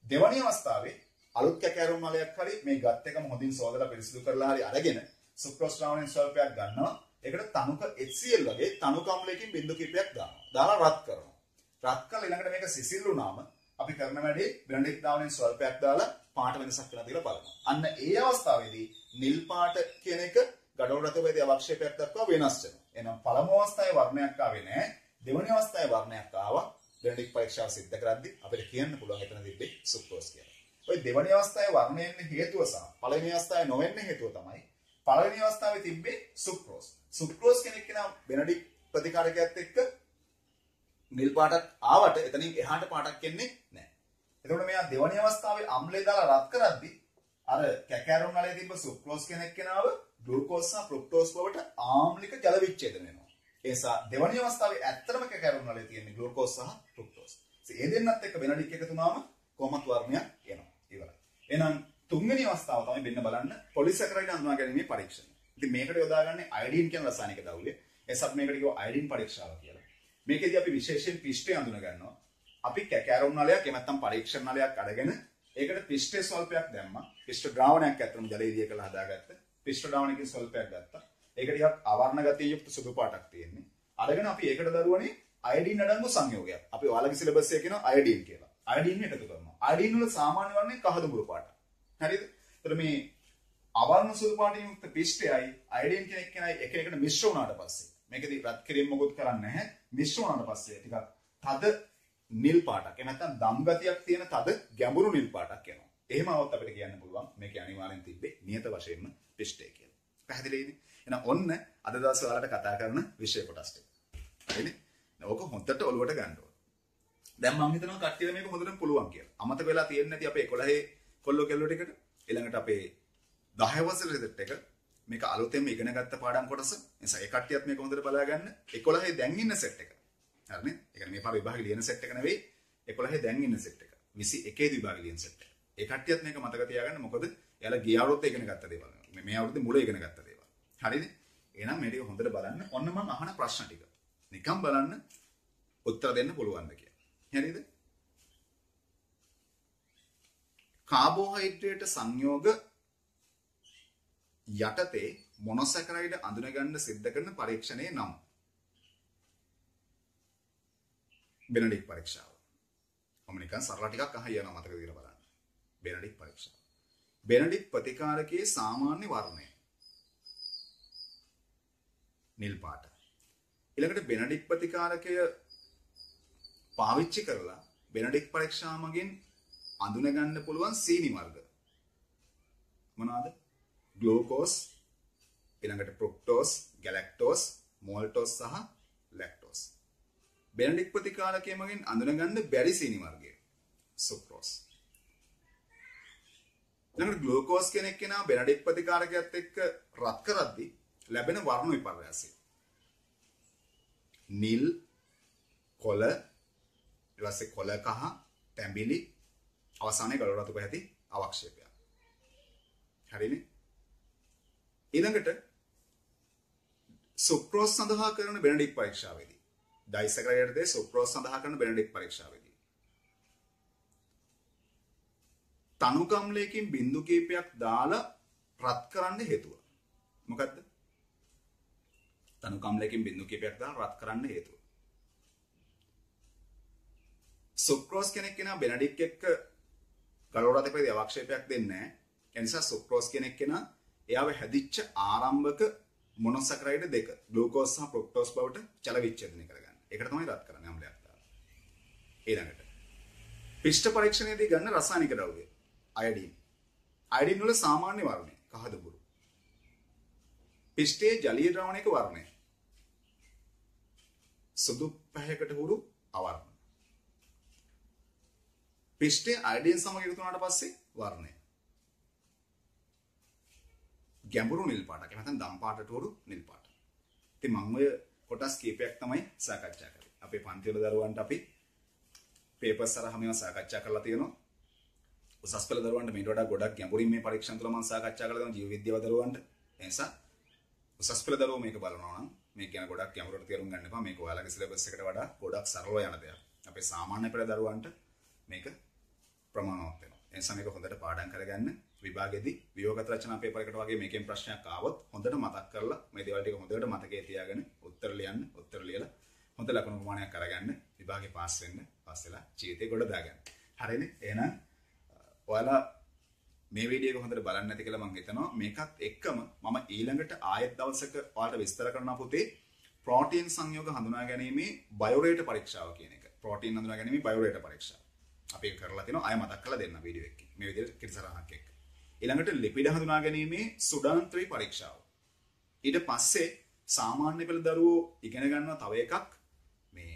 දෙවැනි අවස්ථාවේ අලුත් කැකෑරුම් නලයක් හරි මේ ගත් එකම හොඳින් සෝදලා පිරිසිදු කරලා හරි අරගෙන සුක්‍රෝස් ද්‍රාවණයෙන් සල්පයක් ගන්නවා. ඒකට තනුක HCl වගේ තනුක අම්ලයකින් බිඳු කිහිපයක් දානවා. දාලා රත් කරනවා. රත් කරලා ඊළඟට මේක සිසිල් වුණාම අපි කරන වැඩේ බෙනඩික් ද්‍රාවණයෙන් ස්වල්පයක් දාලා පාට වෙනසක් වෙලා කියලා බලනවා. අන්න ඒ අවස්ථාවේදී නිල් පාට කියන එක ගඩොල් රතු වේදී අවක්ෂේපයක් දක්වා වෙනස් වෙනවා. එහෙනම් පළමු අවස්ථාවේ වර්ණයක් ආවේ නැහැ. දෙවෙනි අවස්ථාවේ වර්ණයක් ආවා. බෙනඩික් පරීක්ෂාව සිද්ධ කරද්දී අපිට කියන්න පුළුවන් එතන තිබ්බේ සුක්‍රෝස් කියලා. ඔය දෙවෙනි අවස්ථාවේ වර්ණය වෙන්න හේතුව සහ පළවෙනි අවස්ථාවේ නොවෙන්න හේතුව තමයි පළවෙනි අවස්ථාවේ තිබ්බේ සුක්‍රෝස්. සුක්‍රෝස් කෙනෙක් කියන බෙනඩික් ප්‍රතිකාරකයත් එක්ක නිල් පාටක් ආවට එතනින් එහාට පාටක් එන්නේ නැහැ. එතකොට මෙයා දෙවැනි අවස්ථාවේ අම්ලය දාලා රත් කරද්දී අර කැකෑරුම් නලයේ තිබ්බ සුක්‍රෝස් කෙනෙක් කෙනාව ග්ලූකෝස් සහ ෆ්‍රුක්ටෝස් බවට ආම්ලික ජල විච්ඡේදනය වෙනවා. ඒ නිසා දෙවැනි අවස්ථාවේ ඇත්තටම කැකෑරුම් නලයේ තියෙන ග්ලූකෝස් සහ ෆ්‍රුක්ටෝස්. ඒ දෙන්නත් එක්ක බෙනඩික් එකතු වුණාම කොහොමත් වර්ණයක් එනවා. ඉවරයි. එහෙනම් තුන්වෙනි අවස්ථාව තමයි වෙන්න බලන්න පොලිසැකරයිඩ් හඳුනා ගැනීමේ පරීක්ෂණ. ඉතින් මේකට යොදාගන්නේ අයඩීන් කියන රසායනික ද්‍රව්‍යය. එසත් මේකට කියව අයඩීන් පරීක්ෂාව කියලා. මේකෙදී අපි විශේෂයෙන් පිෂ්ඨය අඳුන ගන්නවා. අපි කැකෑරුම් නලයක් එහෙම නැත්නම් පරීක්ෂණ නලයක් අරගෙන ඒකට පිෂ්ඨයේ ස්වල්පයක් දැම්මා. පිෂ්ඨ ද්‍රාවණයක් ඇත්තටම ජලයේ දිය කරලා හදාගත්ත. පිෂ්ඨ ද්‍රාවණයකින් ස්වල්පයක් ගත්තා. ඒක ටිකක් අවර්ණ ගතිය යුක්ත සුදු පාටක් තියෙන්නේ. අරගෙන අපි ඒකට දරුවනේ අයඩීන් අඩංගු සංයෝගයක්. අපි ඔයාලගේ සිලබස් එකේ කියනවා අයඩීන් කියලා. අයඩීන් එකතු කරනවා. අයඩීන් වල සාමාන්‍ය වර්ණය කහදුඹුරු පාට. හරිද? ඒතර මේ අවර්ණ සුදු පාටින් යුක්ත පිෂ්ඨයයි අයඩීන් කෙනෙක් කෙනයි එකිනෙකට මිශ්‍ර වුණාට පස්සේ මේකදී රත් කිරීම මොකුත් කරන්නේ නැහැ. මිශ්‍ර වුණාට පස්සේ ටිකක් තද නිල් පාටක්. එහෙම නැත්නම් දම් ගතියක් තියෙන තද ගැඹුරු නිල් පාටක් එනවා. එහෙම આવොත් අපිට කියන්න පුළුවන් මේකේ අනිවාර්යෙන් තිබ්බේ නියත වශයෙන්ම පිෂ්ඨය කියලා. පැහැදිලිද? එහෙනම් ඔන්න අද දවසේ ඔයාලට කතා කරන විෂය කොටස් ටික. හරිනේ? ඕක හොඳට ඔලුවට ගන්න ඕන. දැන් මම හිතනවා කට්ටියට මේක හොඳටම පුළුවන් කියලා. අමතක වෙලා තියෙන්නේ නැති අපේ 11 කොල්ලෝ කෙල්ලෝ ටිකට ඊළඟට අපේ 10 වසරේ සෙට් එක මේක අලුතෙන්ම ඉගෙන ගත්ත පාඩම් කොටස. නිසා ඒ කට්ටියත් මේක හොඳට බලා ගන්න. 11 දැන් ඉන්න සෙට් එක. හරිනේ? ඒ කියන්නේ මේ පාර විභාගෙ ලියන සෙට් එක නෙවෙයි 11 දැන් ඉන්න සෙට් එක. 21 දී විභාගෙ ලියන සෙට් එක. ඒ කට්ටියත් මේක මතක තියාගන්න. මොකද එයාලා ගිය අවුරුද්දේ ඉගෙන ගත්ත දේවල්. මේ අවුරුද්දේ මුල ඉගෙන ගත්ත දේවල්. හරිද? එහෙනම් මේ ටික හොඳට බලන්න. ඔන්න මම අහන ප්‍රශ්න ටික. නිකන් බලන්න උත්තර දෙන්න පුළුවන්ද කියලා. හරිද? කාබෝහයිඩ්‍රේට් සංයෝග යටතේ මොනොසැකරයිඩ් අඳුනගන්න සිද්ධ කරන පරීක්ෂණයේ නම. බෙනඩික් පරීක්ෂාව. මම නිකන් සරල ටිකක් අහයනවා මතක තියලා බලන්න. බෙනඩික් පරීක්ෂාව. බෙනඩික් ප්‍රතිකාරකයේ සාමාන්‍ය වර්ණය නිල් පාට. ඊළඟට බෙනඩික් ප්‍රතිකාරකය පාවිච්චි කරලා බෙනඩික් පරීක්ෂාව මගින් අඳුනගන්න පුළුවන් සීනි වර්ග මොනවාද? ග්ලූකෝස්, ඊළඟට ෆ්‍රුක්ටෝස්, ගැලැක්ටෝස්, මෝල්ටෝස් සහ ලැක්ටෝස්. බෙනඩික් ප්‍රතිකාරකයේ මගින් අඳුනගන්න බැරි සීනි වර්ගය සුක්‍රෝස්. ඊළඟට ග්ලූකෝස් කෙනෙක් කෙනා බෙනඩික් ප්‍රතිකාරකයත් එක්ක රත් කරද්දී ලැබෙන වර්ණ විපර්යාසය. නිල්, කොළ, ඊට පස්සේ කොළ කහ, තැඹිලි, අවසානයේ ගල් රතු පැහැති අවක්ෂේපය. හරිනේ? ඊළඟට සුක්‍රෝස් සඳහා කරන බෙනඩික් පරීක්ෂාවේදී ඩයිසැකරයිඩ් සුක්‍රෝස් සඳහා කරන බෙනඩික් පරීක්ෂාවේදී තනුකම්ලයකින් බිඳු කීපයක් දාලා රත් කරන්න හේතුව මොකද්ද? තනුකම්ලයකින් බිඳු කීපයක් දාලා රත් කරන්න හේතුව. සුක්‍රෝස් කෙනෙක් කෙනා බෙනඩික් එක්ක ගලෝ රත පැහැති අවක්ෂේපයක් දෙන්නේ නැහැ. ඒ නිසා සුක්‍රෝස් කෙනෙක් කෙනා එයාව හැදිච්ච ආරම්භක මොනොසැකරයිඩ් දෙක ග්ලූකෝස් සහ ෆ්‍රුක්ටෝස් බවට චල විච්ඡේදනය කරගන්න. ඒකට තමයි රත් කරන්නේ අම්ලයක් දාලා. ඊළඟට පිෂ්ඨ පරීක්ෂණයේදී ගන්න රසායනික ද්‍රව්‍ය අයඩින්. අයඩින් වල සාමාන්‍ය වර්ණය කහ දුඹුරු. පිෂ්ඨයේ ජලීය ද්‍රවණයක වර්ණය සුදු පැහැයකට හුරු අවර්ණ. පිෂ්ඨයේ අයඩින් සමග එකතු වුණාට පස්සේ වර්ණය ගැඹුරු නිල් පාටක්. එහෙම නැත්නම් දම් පාටට උරු නිල් පාට. ඉතින් මම ඔය කොටස් කීපයක් තමයි සාකච්ඡා කරේ. අපේ පන්ති වල දරුවන්ට අපි පේපර්ස් හරහා මේවා සාකච්ඡා කරලා තියෙනවා. උසස් පෙළ දරුවන්ට මේට වඩා ගොඩක් ගැඹුරින් මේ පරීක්ෂණ තුළ මම සාකච්ඡා කරලා තියෙනවා ජීව විද්‍යාව දරුවන්ට. ඒ නිසා උසස් පෙළ දරුවෝ මේක බලනවා නම් මේක ගැන ගොඩක් ගැඹුරට තේරුම් ගන්න එපා. මේක ඔයාලගේ සිලබස් එකට වඩා ගොඩක් සරලව යන දෙයක්. අපේ සාමාන්‍ය පෙළ දරුවන්ට මේක ප්‍රමාණවත් වෙනවා. ඒ නිසා මේක හොඳට පාඩම් කරගන්න. විභාගෙදී විභාගත රචනා පේපර් එකට වගේ මේකෙන් ප්‍රශ්නයක් ආවොත් හොඳට මතක් කරලා මේ දේවල් ටික හොඳට මතකයේ තියාගෙන උත්තර ලියන්න. උත්තර ලියලා හොඳ ලකුණු ප්‍රමාණයක් අරගන්න. විභාගේ පාස් වෙන්න. පාස් වෙලා ජීවිතේ ගොඩ දාගන්න. හරිනේ? එහෙනම් ඔයාලා මේ වීඩියෝ එක හොඳට බලන්න ඇති කියලා මම හිතනවා. මේකත් එක්කම මම ඊළඟට ආයෙත් දවසක ඔයාලට විස්තර කරනවා පුතේ ප්‍රෝටීන් සංයෝග හඳුනා ගැනීමේ බයෝරේට පරීක්ෂාව කියන එක. ප්‍රෝටීන් හඳුනා ගැනීමේ බයෝරේට පරීක්ෂාව. අපි ඒක කරලා තිනවා. ආයෙ මතක් කරලා දෙන්න වීඩියෝ එකකින්. මේ විදිහට කිරිසරහක් එක්ක. ඊළඟට ලිපිඩ හඳුනා ගැනීමේ සුඩාන්ත්‍රි පරීක්ෂාව. ඊට පස්සේ සාමාන්‍ය පෙළ දරුවෝ ඉගෙන ගන්නවා තව එකක් මේ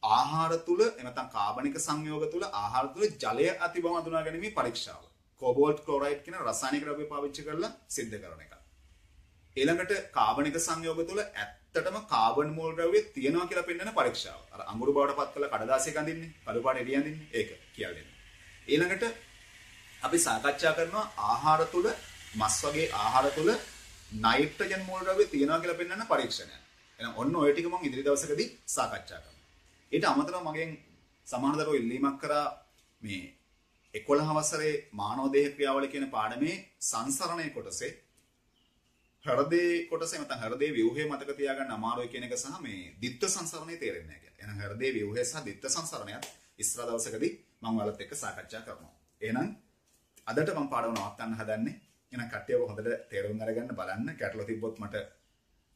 ආහාර තුල එනතම් කාබනික සංයෝග තුල ආහාර තුල ජලය ඇති බව හඳුනා ගැනීමේ පරීක්ෂාව. කොබෝල්ට් ක්ලෝරයිඩ් කියන රසායනික ද්‍රව්‍ය පාවිච්චි කරලා සිද්ධ කරන එක. ඊළඟට කාබනික සංයෝග තුල ඇත්තටම කාබන් මෝල් ද්‍රව්‍ය තියෙනවා කියලා පෙන්වන පරීක්ෂාව. අර අඟුරු බවට පත් කරලා කඩදාසියක අඳින්නේ, කළු පාට එළිය අඳින්නේ ඒක කියලා දෙන්න. ඊළඟට අපි සාකච්ඡා කරනවා ආහාර තුල මස් වගේ ආහාර තුල නයිට්‍රජන් මෝල් ද්‍රව්‍ය තියෙනවා කියලා පෙන්වන පරීක්ෂණයක්. එහෙනම් ඔන්න ඔය ටික මම ඉදිරි දවසකදී සාකච්ඡා කරනවා. ඊට අමතරව මගෙන් සමහර දරුවෝ ඉල්ලීමක් කරා මේ 11 වසරේ මානව දේහ ක්‍රියාවලිය කියන පාඩමේ සංසරණයේ කොටසේ හෘදේ කොටසේ නැත්නම් හෘදේ ව්‍යුහය මතක තියාගන්න අමාරුයි කියන එක සහ මේ දිත්ත සංසරණේ තේරෙන්නේ නැහැ කියලා. එහෙනම් හෘදේ ව්‍යුහය සහ දිත්ත සංසරණයත් ඉස්සර දවසකදී මම ඔයාලත් එක්ක සාකච්ඡා කරනවා. එහෙනම් අදට මම පාඩම නවත්තන්න හදන්නේ. එහෙනම් කට්ටියව හොඳට තේරුම් අරගන්න බලන්න. ගැටලු තිබ්බොත් මට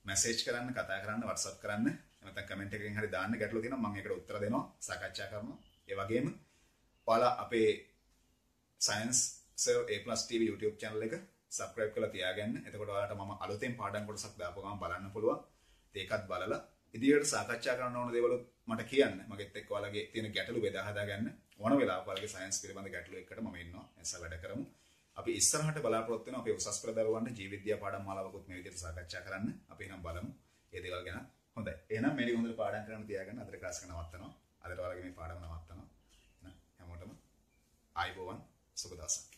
මැසේජ් කරන්න, කතා කරන්න, WhatsApp කරන්න. නැත්නම් කමෙන්ට් එකකින් හරි දාන්න. ගැටලු තියෙනවා මම ඒකට උත්තර දෙනවා, සාකච්ඡා කරනවා. ඒ වගේම ඔයාලා අපේ Science Sir A+ TV YouTube channel එක subscribe කරලා තියාගන්න. එතකොට ඔයාලට මම අලුතෙන් පාඩම් කොටසක් දාපු ගමන් බලන්න පුළුවන්. ඒකත් බලලා ඉදිරියට සාකච්ඡා කරන්න ඕන දේවල් මට කියන්න. මගෙත් එක්ක ඔයාලගේ තියෙන ගැටලු බෙදා හදා ගන්න. ඕන වෙලාවක ඔයාලගේ සයන්ස් පිළිබඳ ගැටලු එක්කට මම ඉන්නවා. එනිසා වැඩ කරමු. අපි ඉස්සරහට බලාපොරොත්තු වෙනවා අපේ උසස් පෙළ දරුවන්ට ජීව විද්‍යා පාඩම් මාලාවකුත් මේ විදිහට සාකච්ඡා කරන්න. අපි එහෙනම් බලමු. ඒ දේවල් ගැන. හොඳයි. එහෙනම් මේ හොඳට පාඩම් කරන්න තියාගන්න. අද ක්ලාස් එක නවත්තනවා. අදට ඔයාලගේ මේ පාඩම නවත්තනවා. එහෙනම් හැමෝටම ආයිබෝවන් සුබ දවසක්.